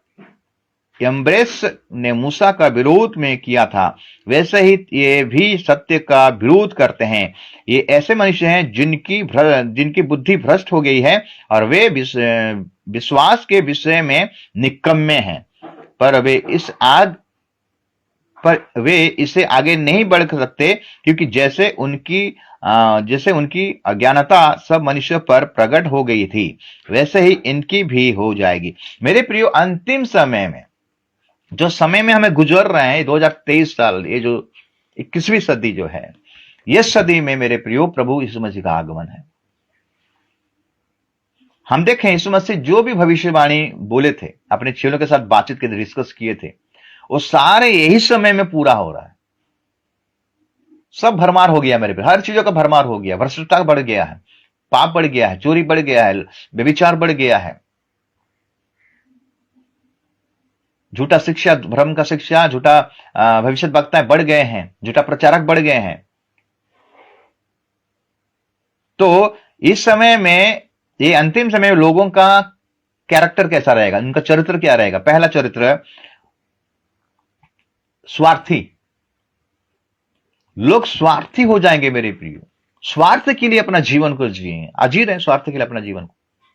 यम्ब्रेस ने मूसा का विरोध में किया था, वैसे ही ये भी सत्य का विरोध करते हैं। ये ऐसे मनुष्य हैं जिनकी बुद्धि भ्रष्ट हो गई है और वे विश्वास के विषय में निकम्मे हैं, पर वे इससे आगे नहीं बढ़ सकते, क्योंकि जैसे उनकी अज्ञानता सब मनुष्यों पर प्रकट हो गई थी, वैसे ही इनकी भी हो जाएगी। मेरे प्रियो, अंतिम समय में जो समय में हमें गुजर रहे हैं, 2023 साल, ये जो 21वीं सदी जो है, ये सदी में मेरे प्रियो प्रभु यीशु मसीह का आगमन है। हम देखें, यीशु मसीह जो भी भविष्यवाणी बोले थे, अपने चेलों के साथ बातचीत के डिस्कस किए थे, वो सारे यही समय में पूरा हो रहा है। सब भरमार हो गया मेरे प्रियो, हर चीजों का भरमार हो गया। भ्रष्टता बढ़ गया है, पाप बढ़ गया है, चोरी बढ़ गया है, व्यभिचार बढ़ गया है, झूठा शिक्षा, भ्रम का शिक्षा, झूठा भविष्य वक्ताएं बढ़ गए हैं, झूठा प्रचारक बढ़ गए हैं। तो इस समय में, ये अंतिम समय में लोगों का कैरेक्टर कैसा रहेगा, उनका चरित्र क्या रहेगा? पहला चरित्र स्वार्थी, लोग स्वार्थी हो जाएंगे मेरे प्रियो। स्वार्थ के लिए अपना जीवन को जिए, जी रहे हैं स्वार्थ के लिए अपना जीवन को,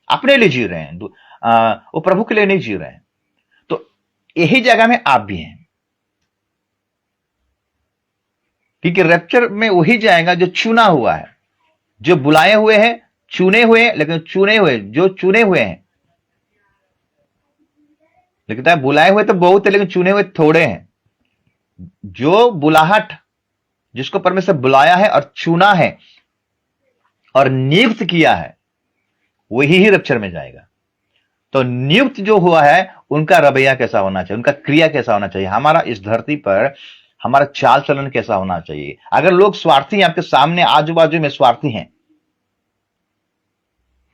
अपने लिए जी रहे हैं, वो प्रभु के लिए नहीं जी रहे हैं। तो यही जगह में आप भी हैं, क्योंकि रैप्चर में वही जाएगा जो चुना हुआ है, जो बुलाए हुए हैं, चुने हुए हैं, लेकिन चुने हुए जो चुने हुए हैं, लिखता है बुलाए हुए तो बहुत है लेकिन चुने हुए थोड़े हैं। जो बुलाहट, जिसको परमेश्वर बुलाया है और चुना है और नियुक्त किया है, वही ही रैप्चर में जाएगा। तो नियुक्त जो हुआ है उनका रवैया कैसा होना चाहिए, उनका क्रिया कैसा होना चाहिए, हमारा इस धरती पर हमारा चाल चलन कैसा होना चाहिए। अगर लोग स्वार्थी हैं, आपके सामने आजू बाजू में स्वार्थी हैं,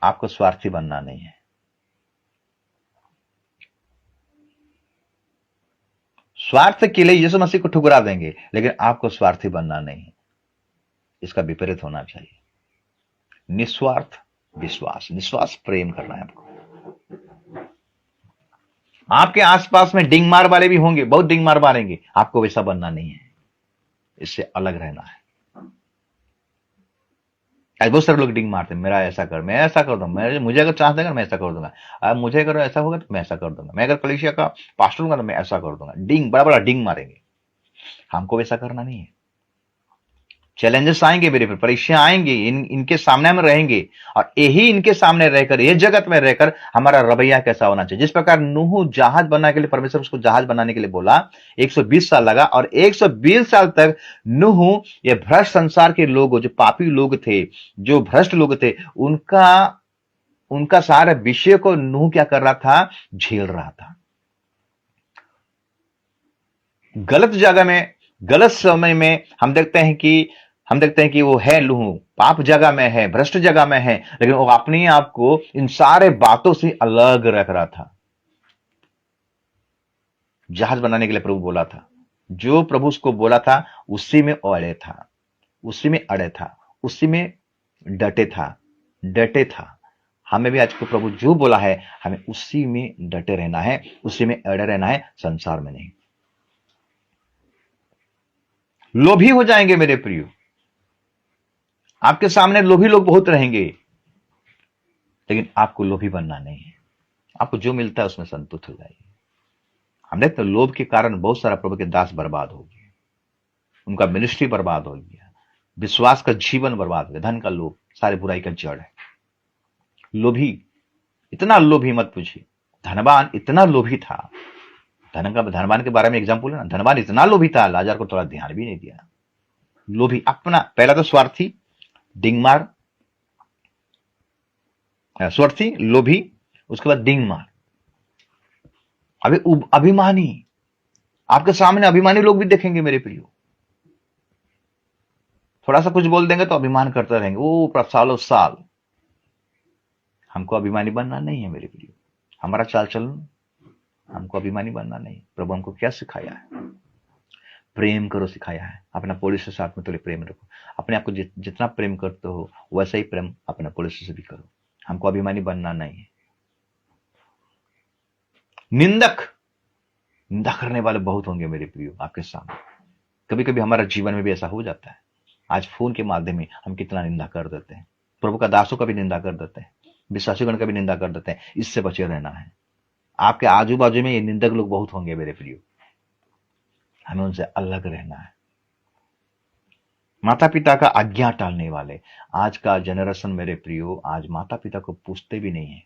आपको स्वार्थी बनना नहीं है। स्वार्थ के लिए यीशु मसीह को ठुकरा देंगे, लेकिन आपको स्वार्थी बनना नहीं है। इसका विपरीत होना चाहिए। निस्वार्थ विश्वास, निस्वार्थ प्रेम करना है आपको। आपके आसपास में डिंग मार वाले भी होंगे, बहुत डिंग मार मारेंगे, आपको वैसा बनना नहीं है, इससे अलग रहना है। आज बहुत सारे लोग डिंग मारते हैं, मेरा ऐसा कर, मैं ऐसा कर दूंगा, मुझे अगर चांस देगा मैं ऐसा कर दूंगा, अब मुझे अगर ऐसा होगा तो मैं ऐसा कर दूंगा, मैं अगर कलीसिया का पास्टर हूंगा तो मैं ऐसा कर दूंगा। डिंग, बड़ा बड़ा डिंग मारेंगे। हमको वैसा करना नहीं है। चैलेंजेस आएंगे मेरे पर, परीक्षाएं आएंगी, इनके सामने हम रहेंगे, और यही इनके सामने रहकर, ये जगत में रहकर हमारा रवैया कैसा होना चाहिए। जिस प्रकार नूह जहाज बनाने के लिए, परमेश्वर उसको जहाज बनाने के लिए बोला, 120 साल लगा, और 120 साल तक नूह, ये भ्रष्ट संसार के लोग, जो पापी लोग थे, जो भ्रष्ट लोग थे, उनका उनका सारे विषय को नूह क्या कर रहा था, झेल रहा था। गलत जगह में, गलत समय में हम देखते हैं कि वो है लूह, पाप जगह में है, भ्रष्ट जगह में है, लेकिन वो अपने आप को इन सारे बातों से अलग रख रहा था। जहाज बनाने के लिए प्रभु बोला था, जो प्रभु उसको बोला था उसी में अड़े था, उसी में अड़े था, उसी में डटे था। हमें भी आज को प्रभु जो बोला है, हमें उसी में डटे रहना है, उसी में अड़े रहना है, संसार में नहीं। लोभी हो जाएंगे मेरे प्रियो, आपके सामने लोभी लोग बहुत रहेंगे, लेकिन आपको लोभी बनना नहीं है। आपको जो मिलता है उसमें संतुष्ट हो जाइए। हम देखते हैं लोभ के कारण बहुत सारा प्रभु के दास बर्बाद हो गए, उनका मिनिस्ट्री बर्बाद हो गया, विश्वास का जीवन बर्बाद हो गया। धन का लोभ सारे बुराई का जड़ है। लोभी, इतना लोभी मत पूछिए। धनवान इतना लोभी था, धनवान के बारे में एग्जाम्पल है ना, धनवान इतना लोभी था, लाजार को थोड़ा ध्यान भी नहीं दिया। लोभी, अपना, पहला तो स्वार्थी, डिंगमार, स्वार्थी, लोभी, उसके बाद डिंगमार, अभी अभिमानी। आपके सामने अभिमानी लोग भी देखेंगे मेरे प्रियो, थोड़ा सा कुछ बोल देंगे तो अभिमान करते रहेंगे, वो सालों साल। हमको अभिमानी बनना नहीं है मेरे प्रियो। हमारा चाल चलन, हमको अभिमानी बनना नहीं। प्रभु हमको क्या सिखाया है, प्रेम करो सिखाया है। अपना पड़ोसी से साथ में थोड़े प्रेम रखो। अपने आप को जितना प्रेम करते हो वैसा ही प्रेम अपने पड़ोसी से भी करो। हमको अभिमानी बनना नहीं है। निंदा करने वाले बहुत होंगे मेरे प्रियो आपके सामने। कभी कभी हमारा जीवन में भी ऐसा हो जाता है। आज फोन के माध्यम में हम कितना निंदा कर देते हैं, प्रभु का दासों का भी निंदा कर देते हैं, विश्वासीगण का भी निंदा कर देते हैं। इससे बचे रहना है। आपके आजू बाजू में ये निंदक लोग बहुत होंगे मेरे प्रियो, हमें उनसे अलग रहना है। माता पिता का आज्ञा टालने वाले, आज का जनरेशन मेरे प्रियो आज माता पिता को पूछते भी नहीं है।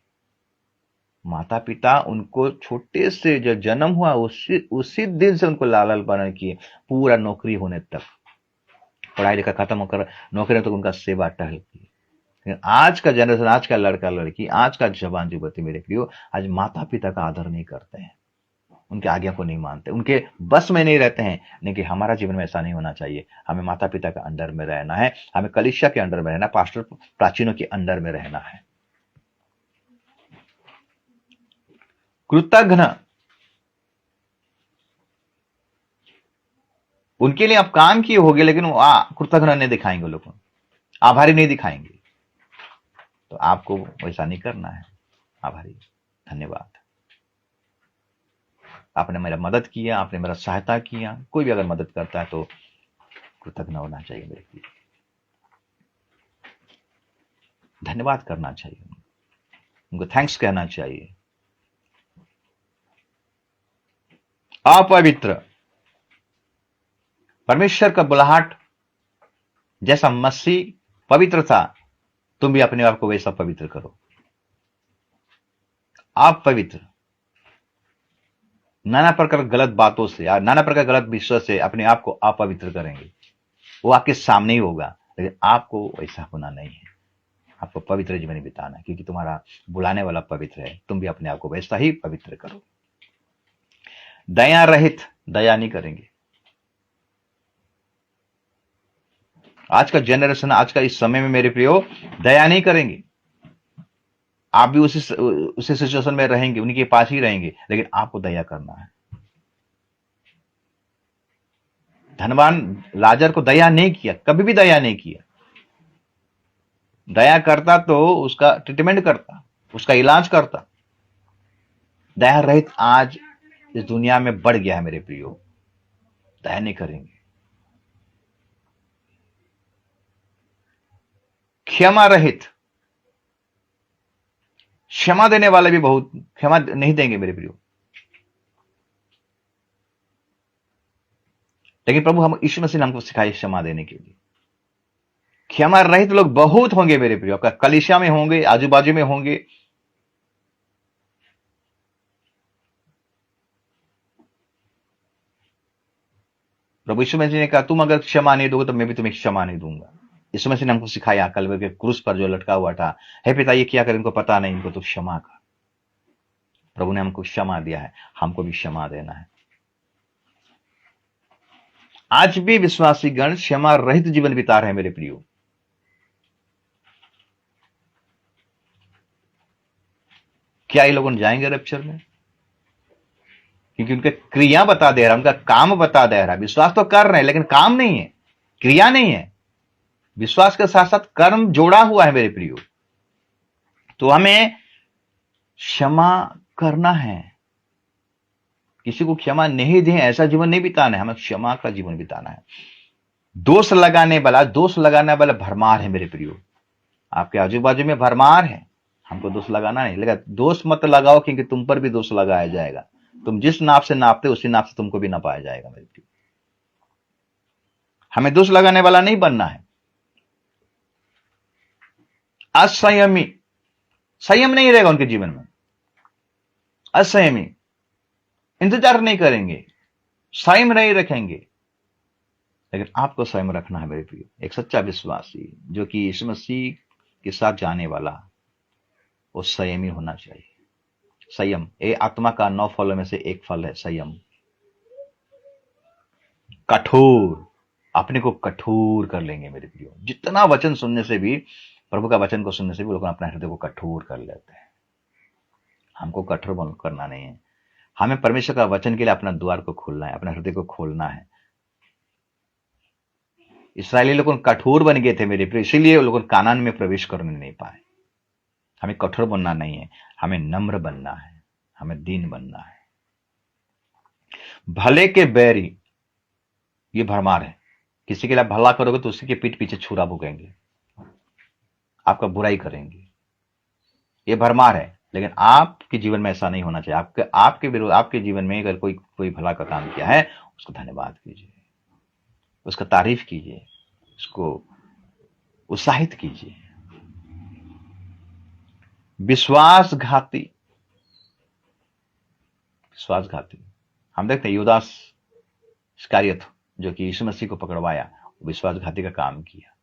माता पिता उनको छोटे से जो जन्म हुआ उसी दिन से उनको लालन पालन किए, पूरा नौकरी होने तक, पढ़ाई लिखा खत्म होकर नौकरी तक उनका सेवा टहल की। लेकिन आज का जनरेशन, आज का लड़का लड़की, आज का जवान युवती मेरे प्रियो आज माता पिता का आदर नहीं करते हैं, उनके आज्ञा को नहीं मानते, उनके बस में नहीं रहते हैं। लेकिन हमारा जीवन में ऐसा नहीं होना चाहिए। हमें माता पिता के अंडर में रहना है, हमें कलीसिया के अंडर में रहना, पास्टर प्राचीनों के अंडर में रहना है। कृतज्ञ, उनके लिए आप काम किए होगे लेकिन वो कृतज्ञ नहीं दिखाएंगे, लोग आभारी नहीं दिखाएंगे। तो आपको वैसा नहीं करना है। आभारी, धन्यवाद, आपने मेरा मदद किया, आपने मेरा सहायता किया। कोई भी अगर मदद करता है तो कृतज्ञ होना चाहिए मेरे प्रिय, धन्यवाद करना चाहिए, उनको थैंक्स कहना चाहिए। अपवित्र, परमेश्वर का बुलाहट जैसा मसीह पवित्र था, तुम भी अपने आप को वैसा पवित्र करो। आप पवित्र, नाना प्रकार गलत बातों से या नाना प्रकार गलत विषय से अपने आप को अपवित्र करेंगे, वो आपके सामने ही होगा, लेकिन आपको ऐसा होना नहीं है। आपको पवित्र जीवन बिताना है, क्योंकि तुम्हारा बुलाने वाला पवित्र है। तुम भी अपने आप को वैसा ही पवित्र करो। दया रहित, दया नहीं करेंगे। आज का जनरेशन, आज का इस समय में मेरे प्रियो, दया नहीं करेंगे। आप भी उसी सिचुएशन में रहेंगे, उनके पास ही रहेंगे, लेकिन आपको दया करना है। धनवान लाजर को दया नहीं किया, कभी भी दया नहीं किया। दया करता तो उसका ट्रीटमेंट करता, उसका इलाज करता। दया रहित आज इस दुनिया में बढ़ गया है मेरे प्रियो, दया नहीं करेंगे। क्षमा रहित, क्षमा देने वाले भी बहुत क्षमा नहीं देंगे मेरे प्रियो। लेकिन प्रभु हम यीशु मसीह ने हमको सिखाई क्षमा देने के लिए। क्षमा रहित लोग बहुत होंगे मेरे प्रियो, आपका कलीसिया में होंगे, आजू बाजू में होंगे। प्रभु यीशु मसीह ने कहा, तुम अगर क्षमा नहीं दोगे तो मैं भी तुम्हें क्षमा नहीं दूंगा। यीशु मसीह ने हमको सिखाया, कलवरी के क्रूस पर जो लटका हुआ था, हे पिता ये क्या कर, इनको पता नहीं, इनको तो क्षमा कर। प्रभु ने हमको क्षमा दिया है, हमको भी क्षमा देना है। आज भी विश्वासी गण क्षमा रहित जीवन बिता रहे हैं मेरे प्रियो। क्या ये लोग जाएंगे रैप्चर में? क्योंकि उनके क्रिया बता दे रहा, उनका काम बता दे रहा। विश्वास तो कर रहे हैं, लेकिन काम नहीं है, क्रिया नहीं है। विश्वास के साथ साथ कर्म जोड़ा हुआ है मेरे प्रियो। तो हमें क्षमा करना है। किसी को क्षमा नहीं दें ऐसा जीवन नहीं बिताना है, हमें क्षमा का जीवन बिताना है। दोष लगाने वाला भरमार है मेरे प्रियो। आपके आजू बाजू में भरमार है, हमको दोष लगाना नहीं। लेकिन दोष मत लगाओ, क्योंकि तुम पर भी दोष लगाया जाएगा। तुम जिस नाप से नापते उसी नाप से तुमको भी नापाया जाएगा मेरे प्रियो। हमें दोष लगाने वाला नहीं बनना है। असंयमी, संयम नहीं रहेगा उनके जीवन में। असंयमी, इंतजार नहीं करेंगे, संयम नहीं रखेंगे। लेकिन आपको संयम रखना है मेरे प्रियो। एक सच्चा विश्वासी जो कि यीशु मसीह के साथ जाने वाला, वो संयमी होना चाहिए। संयम ये आत्मा का 9 फलों में से एक फल है, संयम। कठोर, अपने को कठोर कर लेंगे मेरे प्रियो। जितना वचन सुनने से भी, प्रभु का वचन को सुनने से भी लोग अपना हृदय को कठोर कर लेते हैं। हमको कठोर करना नहीं है। हमें परमेश्वर का वचन के लिए अपना द्वार को खोलना है, अपना हृदय को खोलना है। इस्राएली लोग कठोर बन गए थे मेरे प्रिय, इसीलिए वो लोग कानान में प्रवेश करने नहीं पाए। हमें कठोर बनना नहीं है, हमें नम्र बनना है, हमें दीन बनना है। भले के बैरी, ये भरमार है। किसी के लिए भला करोगे तो उसी के पीठ पीछे छुरा भोगेंगे, आपका बुराई करेंगे, ये भरमार है। लेकिन आपके जीवन में ऐसा नहीं होना चाहिए। आपके विरोध, आपके जीवन में अगर कोई भला का काम किया है, उसको धन्यवाद कीजिए, उसका तारीफ कीजिए, उसको उत्साहित कीजिए। विश्वासघाती, हम देखते हैं यूदास इस्करियोत जो कि यीशु मसीह को पकड़वाया, विश्वासघाती का काम किया।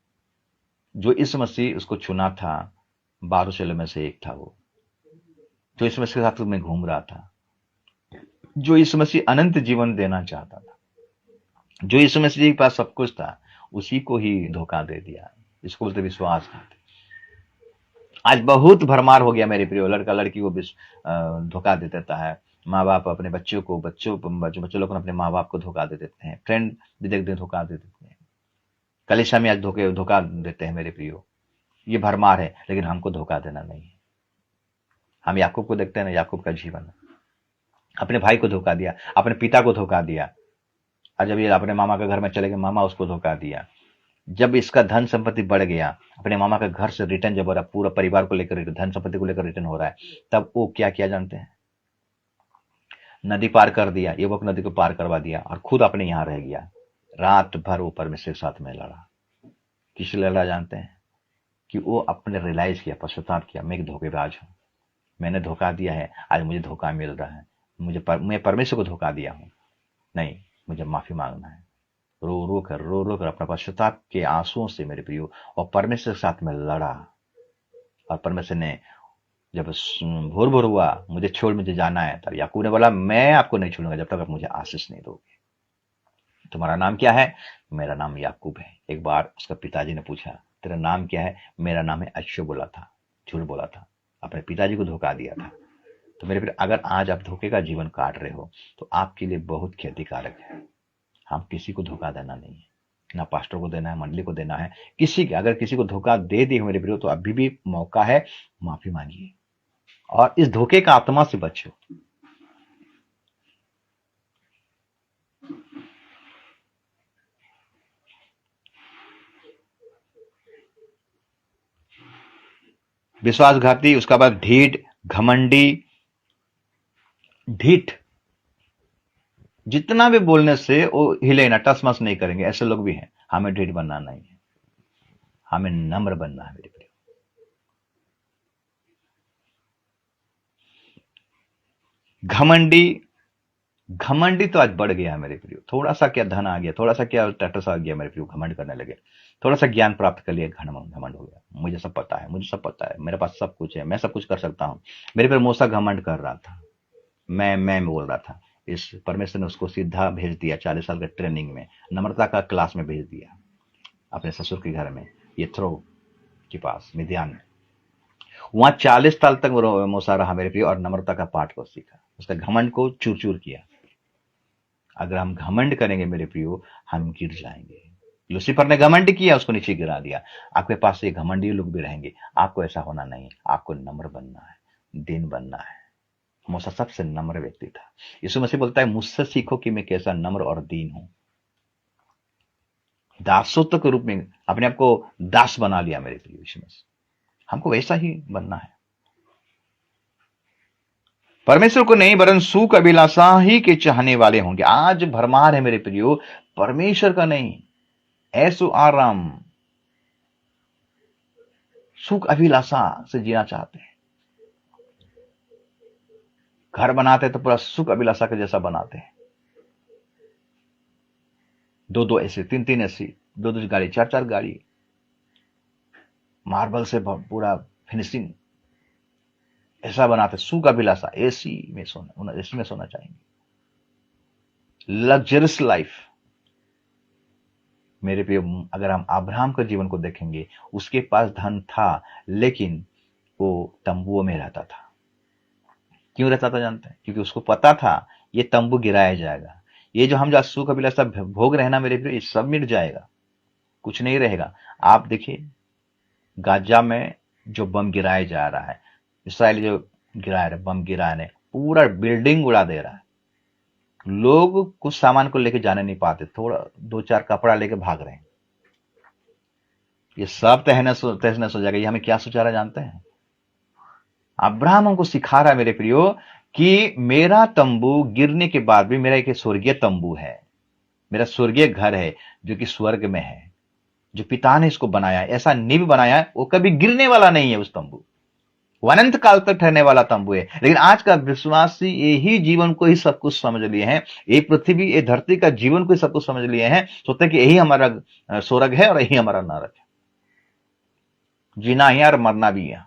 जो यीशु मसीह उसको चुना था, 12 चेलों में से एक था वो, जो यीशु मसीह के साथ में घूम रहा था, जो यीशु मसीह अनंत जीवन देना चाहता था, जो यीशु मसीह के पास सब कुछ था, उसी को ही धोखा दे दिया। इसको बोलते विश्वासघाती। आज बहुत भरमार हो गया मेरे प्रिय। लड़का लड़की को धोखा दे देता है, माँ बाप अपने बच्चों लोग अपने माँ बाप को धोखा दे देते हैं, फ्रेंड भी देखते धोखा दे देते हैं, कलीसिया में आज धोखा देते हैं मेरे प्रियो। ये भरमार है, लेकिन हमको धोखा देना नहीं है। हम याकूब को देखते हैं ना, याकूब का जीवन, अपने भाई को धोखा दिया, अपने पिता को धोखा दिया, और जब ये अपने मामा के घर में चले गए, मामा उसको धोखा दिया। जब इसका धन संपत्ति बढ़ गया, अपने मामा के घर से रिटर्न जब हो रहा है, पूरा परिवार को लेकर धन संपत्ति को लेकर रिटर्न हो रहा है, तब वो क्या किया जानते हैं? नदी पार कर दिया, युवक नदी को पार करवा दिया और खुद अपने यहां रह गया। रात भर वो परमेश्वर के साथ में लड़ा। किस लिए लड़ा जानते हैं? कि वो अपने रियलाइज किया, पश्चाताप किया, मैं एक धोखेबाज हूं, मैंने धोखा दिया है, आज मुझे धोखा मिल रहा है, मैं परमेश्वर को धोखा दिया हूं, नहीं, मुझे माफी मांगना है। रो रो कर अपना पश्चाताप के आंसुओं से मेरे प्रियो और परमेश्वर के साथ में लड़ा। और परमेश्वर ने जब भोर भोर हुआ, मुझे जाना है, तब याकूब ने बोला, मैं आपको नहीं छोड़ूंगा जब तक आप मुझे आशीष नहीं दोगे। तुम्हारा नाम क्या है? मेरा नाम याकूब है। एक बार उसका पिताजी ने पूछा, तेरा नाम क्या है? मेरा नाम है अश्शू बोला था, झूठ बोला था, अपने पिताजी को धोखा दिया था। तो मेरे फिर अगर आज आप धोखे का जीवन काट रहे हो तो आपके लिए बहुत क्षतिकारक है। हम किसी को धोखा देना नहीं है, ना पास्टर को देना है, मंडली को देना है, किसी के अगर किसी को धोखा दे दिए मेरे प्रियो तो अभी भी मौका है, माफी मांगिए और इस धोखे का आत्मा से बचो। विश्वासघाती, उसका बाद ढीठ, घमंडी, ढीठ, जितना भी बोलने से वो हिले ना, टस मस नहीं करेंगे, ऐसे लोग भी हैं। हमें ढीठ बनना नहीं है, हमें नम्र बनना है मेरे प्रिय। घमंडी, घमंडी तो आज बढ़ गया है मेरे प्रियो। थोड़ा सा क्या धन आ गया, थोड़ा सा क्या स्टेटस आ गया मेरे प्रियो, घमंड करने लगे। थोड़ा सा ज्ञान प्राप्त कर लिया, घमंड हो गया। मुझे सब पता है, मुझे सब पता है, मेरे पास सब कुछ है, मैं सब कुछ कर सकता हूं। मेरे पर मूसा घमंड कर रहा था, मैं बोल रहा था। इस परमेश्वर ने उसको सीधा भेज दिया 40 साल के ट्रेनिंग में, नम्रता का क्लास में भेज दिया अपने ससुर के घर में, यथ्रो के पास मिद्यान में। वहां 40 साल तक मूसा रहा मेरे प्रिय और नम्रता का पाठ को सीखा, उसका घमंड को चूर चूर किया। अगर हम घमंड करेंगे मेरे प्रियो, हम गिर जाएंगे। लूसीफर ने घमंड किया, उसको नीचे गिरा दिया। आपके पास ये घमंडी लोग भी रहेंगे, आपको ऐसा होना नहीं। आपको नम्र बनना है, दीन बनना है। मूसा सबसे नम्र व्यक्ति था। यीशु मसीह बोलता है, मुझसे सीखो कि मैं कैसा नम्र और दीन हूं। दासत्व के रूप में अपने आप को दास बना लिया मेरे प्रिय यीशु मसीह। हमको वैसा ही बनना है। परमेश्वर को नहीं वरन सुख अभिलाषा ही के चाहने वाले होंगे। आज भरमार है मेरे प्रियो, परमेश्वर का नहीं, ऐसो आराम, सुख अभिलाषा से जीना चाहते हैं। घर बनाते हैं तो पूरा सुख अभिलाषा के जैसा बनाते हैं। 2-2 एसी, 3-3 एसी, 2-2 गाड़ी, 4-4 गाड़ी, मार्बल से पूरा फिनिशिंग ऐसा बनाते। सुख अभिलाषा, एसी में सोना चाहेंगे, लग्जरियस लाइफ। मेरे प्रिय, अगर हम अब्राहम के जीवन को देखेंगे, उसके पास धन था लेकिन वो तंबुओं में रहता था। क्यों रहता था जानते हैं? क्योंकि उसको पता था ये तंबू गिराया जाएगा। ये जो हम जो सुख अभिलाषा भोग रहे ना मेरे प्रिय, ये सब मिट जाएगा, कुछ नहीं रहेगा। आप देखिए गाजा में जो बम गिराया जा रहा है, इसराइल जो गिरा रहे बम गिरा रहे, पूरा बिल्डिंग उड़ा दे रहा है। लोग कुछ सामान को लेके जाने नहीं पाते, थोड़ा 2-4 कपड़ा लेके भाग रहे हैं। ये सब तहस नहस हो जाएगा। ये हमें क्या सोचा रहा जानते हैं? अब्राहम हमको सिखा रहा है मेरे प्रियो कि मेरा तंबू गिरने के बाद भी मेरा एक स्वर्गीय तंबू है, मेरा स्वर्गीय घर है जो कि स्वर्ग में है, जो पिता ने इसको बनाया है, ऐसा नींव बनाया है, वो कभी गिरने वाला नहीं है। उस तंबू वो अनंत काल तक ठहरने वाला तंबू है। लेकिन आज का विश्वासी यही जीवन को ही सब कुछ समझ लिए हैं, ये पृथ्वी, ये धरती का जीवन को ही सब कुछ समझ लिए हैं, सोचते हैं कि यही हमारा स्वर्ग है और यही हमारा नरक है। जीना ही और मरना भी है।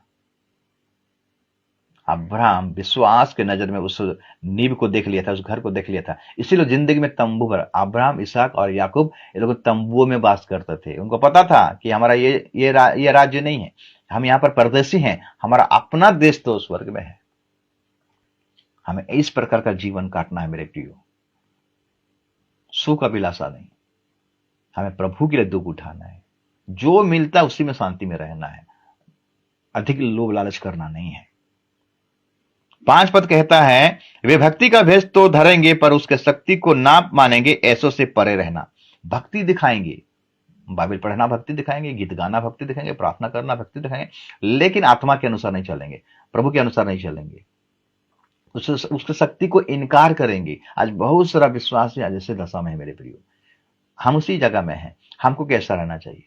अब्राहम विश्वास के नजर में उस नींव को देख लिया था, उस घर को देख लिया था, इसीलिए जिंदगी में तंबू पर अब्राहम, इसहाक और याकूब ये लोग तंबुओं में वास करते थे। उनको पता था कि हमारा ये राज्य नहीं है, हम यहाँ पर परदेशी हैं, हमारा अपना देश तो स्वर्ग में है। हमें इस प्रकार का जीवन काटना है मेरे प्रियो, सुख अभिलाषा नहीं। हमें प्रभु के लिए दुख उठाना है, जो मिलता है उसी में शांति में रहना है, अधिक लोभ लालच करना नहीं है। 5 पद कहता है, वे भक्ति का भेष तो धरेंगे पर उसके शक्ति को ना मानेंगे, ऐसों से परे रहना। भक्ति दिखाएंगे, बाइबल पढ़ना भक्ति दिखाएंगे, गीत गाना भक्ति दिखाएंगे, प्रार्थना करना भक्ति दिखाएंगे, लेकिन आत्मा के अनुसार नहीं चलेंगे, प्रभु के अनुसार नहीं चलेंगे, उसकी शक्ति को इनकार करेंगे। आज बहुत सारा विश्वासी आज ऐसे दशा में है मेरे प्रियो, हम उसी जगह में हैं। हमको कैसा रहना चाहिए?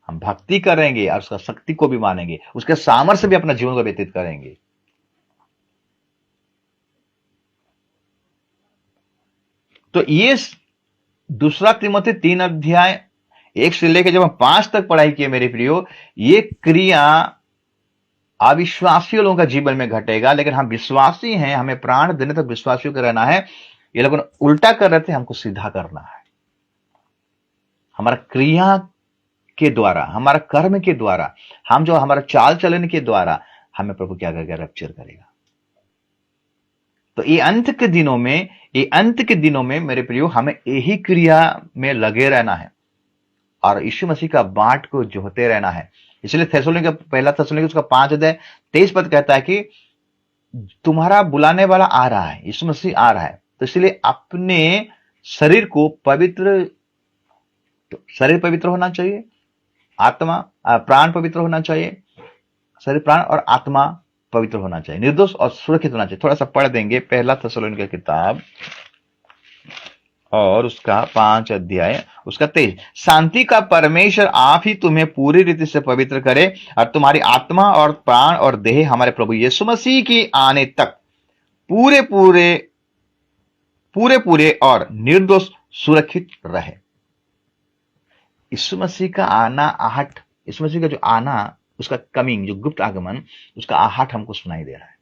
हम भक्ति करेंगे और उसका शक्ति को भी मानेंगे, उसके सामर्थ्य भी अपना जीवन को व्यतीत करेंगे। तो ये दूसरा तिमोथी 3 अध्याय 1 से लेकर जब हम 5 तक पढ़ाई किए मेरे प्रियो, ये क्रिया अविश्वासी लोगों का जीवन में घटेगा, लेकिन हम विश्वासी हैं, हमें प्राण देने तक विश्वासियों का रहना है। ये लोग उल्टा कर रहे थे, हमको सीधा करना है। हमारा क्रिया के द्वारा, हमारा कर्म के द्वारा, हम जो हमारा चाल चलन के द्वारा हमें प्रभु क्या करेगा? रैप्चर करेगा। तो ये अंत के दिनों में मेरे प्रियो हमें यही क्रिया में लगे रहना है और यीशु मसीह का बाट को जोहते रहना है। इसलिए थेसलोनिके पहला थेसलोनिके उसका 5 अध्याय 23 पद कहता है कि तुम्हारा बुलाने वाला आ रहा है, यीशु मसीह आ रहा है। तो इसलिए अपने शरीर को पवित्र, तो शरीर पवित्र होना चाहिए, आत्मा प्राण पवित्र होना चाहिए, शरीर प्राण और आत्मा पवित्र होना चाहिए, निर्दोष और सुरक्षित होना चाहिए। थोड़ा सा पढ़ देंगे पहला थेसलोनिके की किताब और उसका 5 अध्याय उसका 23। शांति का परमेश्वर आप ही तुम्हें पूरी रीति से पवित्र करे और तुम्हारी आत्मा और प्राण और देह हमारे प्रभु यीशु मसीह की आने तक पूरे पूरे और निर्दोष सुरक्षित रहे। यीशु मसीह का आना, आहट, यीशु मसीह का जो आना, उसका कमिंग, जो गुप्त आगमन, उसका आहट हमको सुनाई दे रहा है।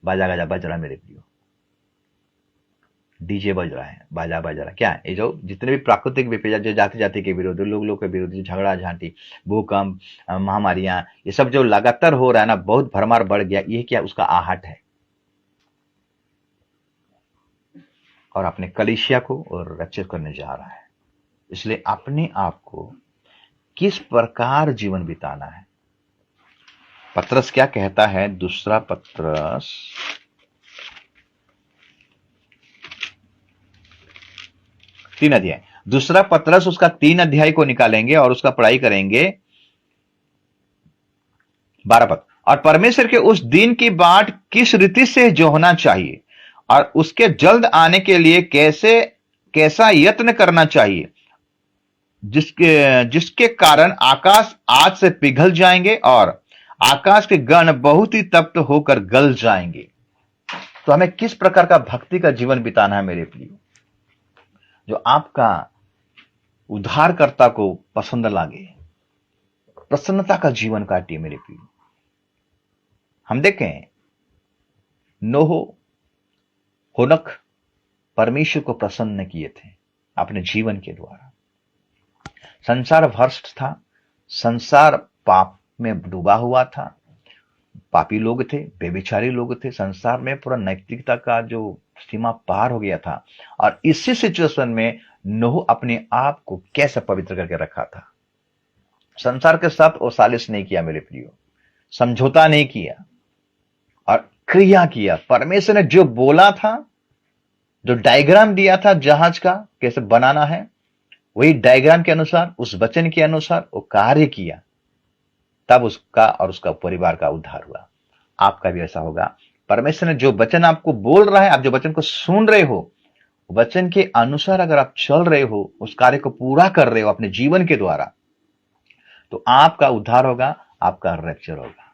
बाजा गाजा बज रहा है मेरे प्रियो, डीजे बज रहा है, बाजा बज रहा है। क्या है? ये जो जितने भी प्राकृतिक विपदा, जो जाति जाति के विरोध, लोग के विरोध, झगड़ा झांटी, भूकंप, महामारियां, ये सब जो लगातार हो रहा है ना, बहुत भरमार बढ़ गया, ये क्या? उसका आहट है। और अपने कलीसिया को और रक्षित करने जा रहा है। इसलिए अपने आप को किस प्रकार जीवन बिताना है? पत्रस क्या कहता है? दूसरा पत्रस 3 अध्याय, दूसरा पत्रस उसका 3 अध्याय को निकालेंगे और उसका पढ़ाई करेंगे। 12 पद, और परमेश्वर के उस दिन की बाट किस रीति से जो होना चाहिए और उसके जल्द आने के लिए कैसा यत्न करना चाहिए, जिसके कारण आकाश आज से पिघल जाएंगे और आकाश के गण बहुत ही तप्त होकर गल जाएंगे। तो हमें किस प्रकार का भक्ति का जीवन बिताना है मेरे प्रियो, जो आपका उद्धारकर्ता को पसंद लागे, प्रसन्नता का जीवन काटिए मेरे प्रियो। हम देखें नोह, होनक परमेश्वर को प्रसन्न किए थे अपने जीवन के द्वारा। संसार भ्रष्ट था, संसार पाप में डूबा हुआ था, पापी लोग थे, बेविचारी लोग थे, संसार में पूरा नैतिकता का जो सीमा पार हो गया था। और इसी सिचुएशन में नोह अपने आप को कैसे पवित्र करके रखा था। संसार के साथ वो सालिश नहीं किया मेरे प्रियो, समझौता नहीं किया और क्रिया किया। परमेश्वर ने जो बोला था, जो डायग्राम दिया था जहाज का कैसे बनाना है, वही डायग्राम के अनुसार, उस वचन के अनुसार वो कार्य किया, तब उसका और उसका परिवार का उद्धार हुआ। आपका भी ऐसा होगा। परमेश्वर ने जो वचन आपको बोल रहा है, आप जो वचन को सुन रहे हो, वचन के अनुसार अगर आप चल रहे हो, उस कार्य को पूरा कर रहे हो अपने जीवन के द्वारा, तो आपका उद्धार होगा, आपका रैप्चर होगा।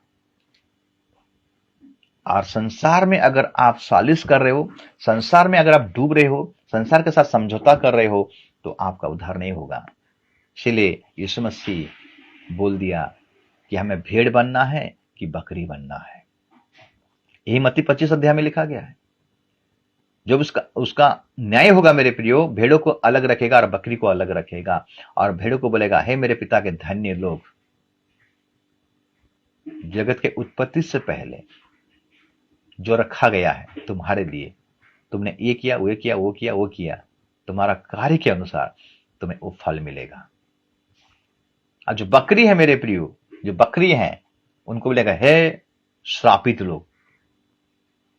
और संसार में अगर आप सालिश कर रहे हो, संसार में अगर आप डूब रहे हो, संसार के साथ समझौता कर रहे हो, तो आपका उद्धार नहीं होगा। इसलिए यीशु मसीह बोल दिया कि हमें भेड़ बनना है कि बकरी बनना है। यही मत्ती 25 अध्याय में लिखा गया है। जब उसका न्याय होगा मेरे प्रियो, भेड़ों को अलग रखेगा और बकरी को अलग रखेगा, और भेड़ों को बोलेगा, हे मेरे पिता के धन्य लोग, जगत के उत्पत्ति से पहले जो रखा गया है तुम्हारे लिए, तुमने ये किया, वो किया, वो किया, वो किया, तुम्हारा कार्य के अनुसार तुम्हें वो फल मिलेगा। और जो बकरी है मेरे प्रियो, जो बकरी है, उनको बोलेगा, हे श्रापित लोग,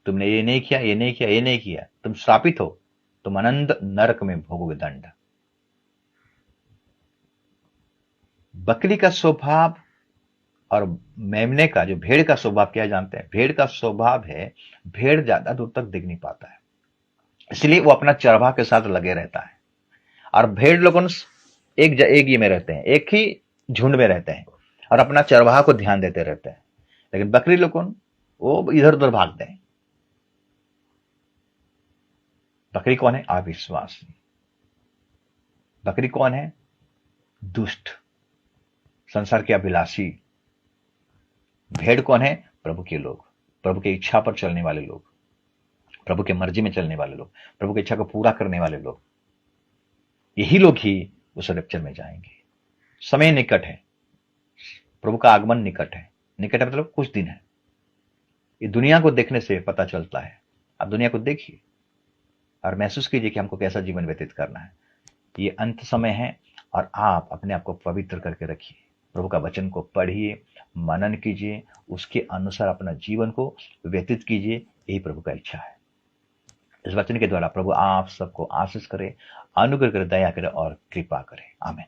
तुमने ये नहीं किया, ये नहीं किया, ये नहीं किया, तुम श्रापित हो, तुम अनंत नरक में भोगोगे दंड। बकरी का स्वभाव और मेमने का, जो भेड़ का स्वभाव क्या जानते हैं? भेड़ का स्वभाव है, भेड़ ज्यादा दूर तक दिख नहीं पाता है, इसलिए वो अपना चरवाहा के साथ लगे रहता है। और भेड़ लोगों एक ये में रहते हैं, एक ही झुंड में रहते हैं और अपना चरवाहा को ध्यान देते रहते हैं। लेकिन बकरी लोगों वो इधर उधर भागते हैं। बकरी कौन है? अविश्वासी। बकरी कौन है? दुष्ट, संसार के अभिलाषी। भेड़ कौन है? प्रभु के लोग, प्रभु की इच्छा पर चलने वाले लोग, प्रभु के मर्जी में चलने वाले लोग, प्रभु की इच्छा को पूरा करने वाले लोग। यही लोग ही उस रैप्चर में जाएंगे। समय निकट है, प्रभु का आगमन निकट है। निकट है मतलब कुछ दिन है। ये दुनिया को देखने से पता चलता है। आप दुनिया को देखिए और महसूस कीजिए कि हमको कैसा जीवन व्यतीत करना है। ये अंत समय है और आप अपने आप को पवित्र करके रखिए। प्रभु का वचन को पढ़िए, मनन कीजिए, उसके अनुसार अपना जीवन को व्यतीत कीजिए। यही प्रभु का इच्छा है। इस वचन के द्वारा प्रभु आप सबको आशीष करे, अनुग्रह करे, दया करे और कृपा करे। आमीन।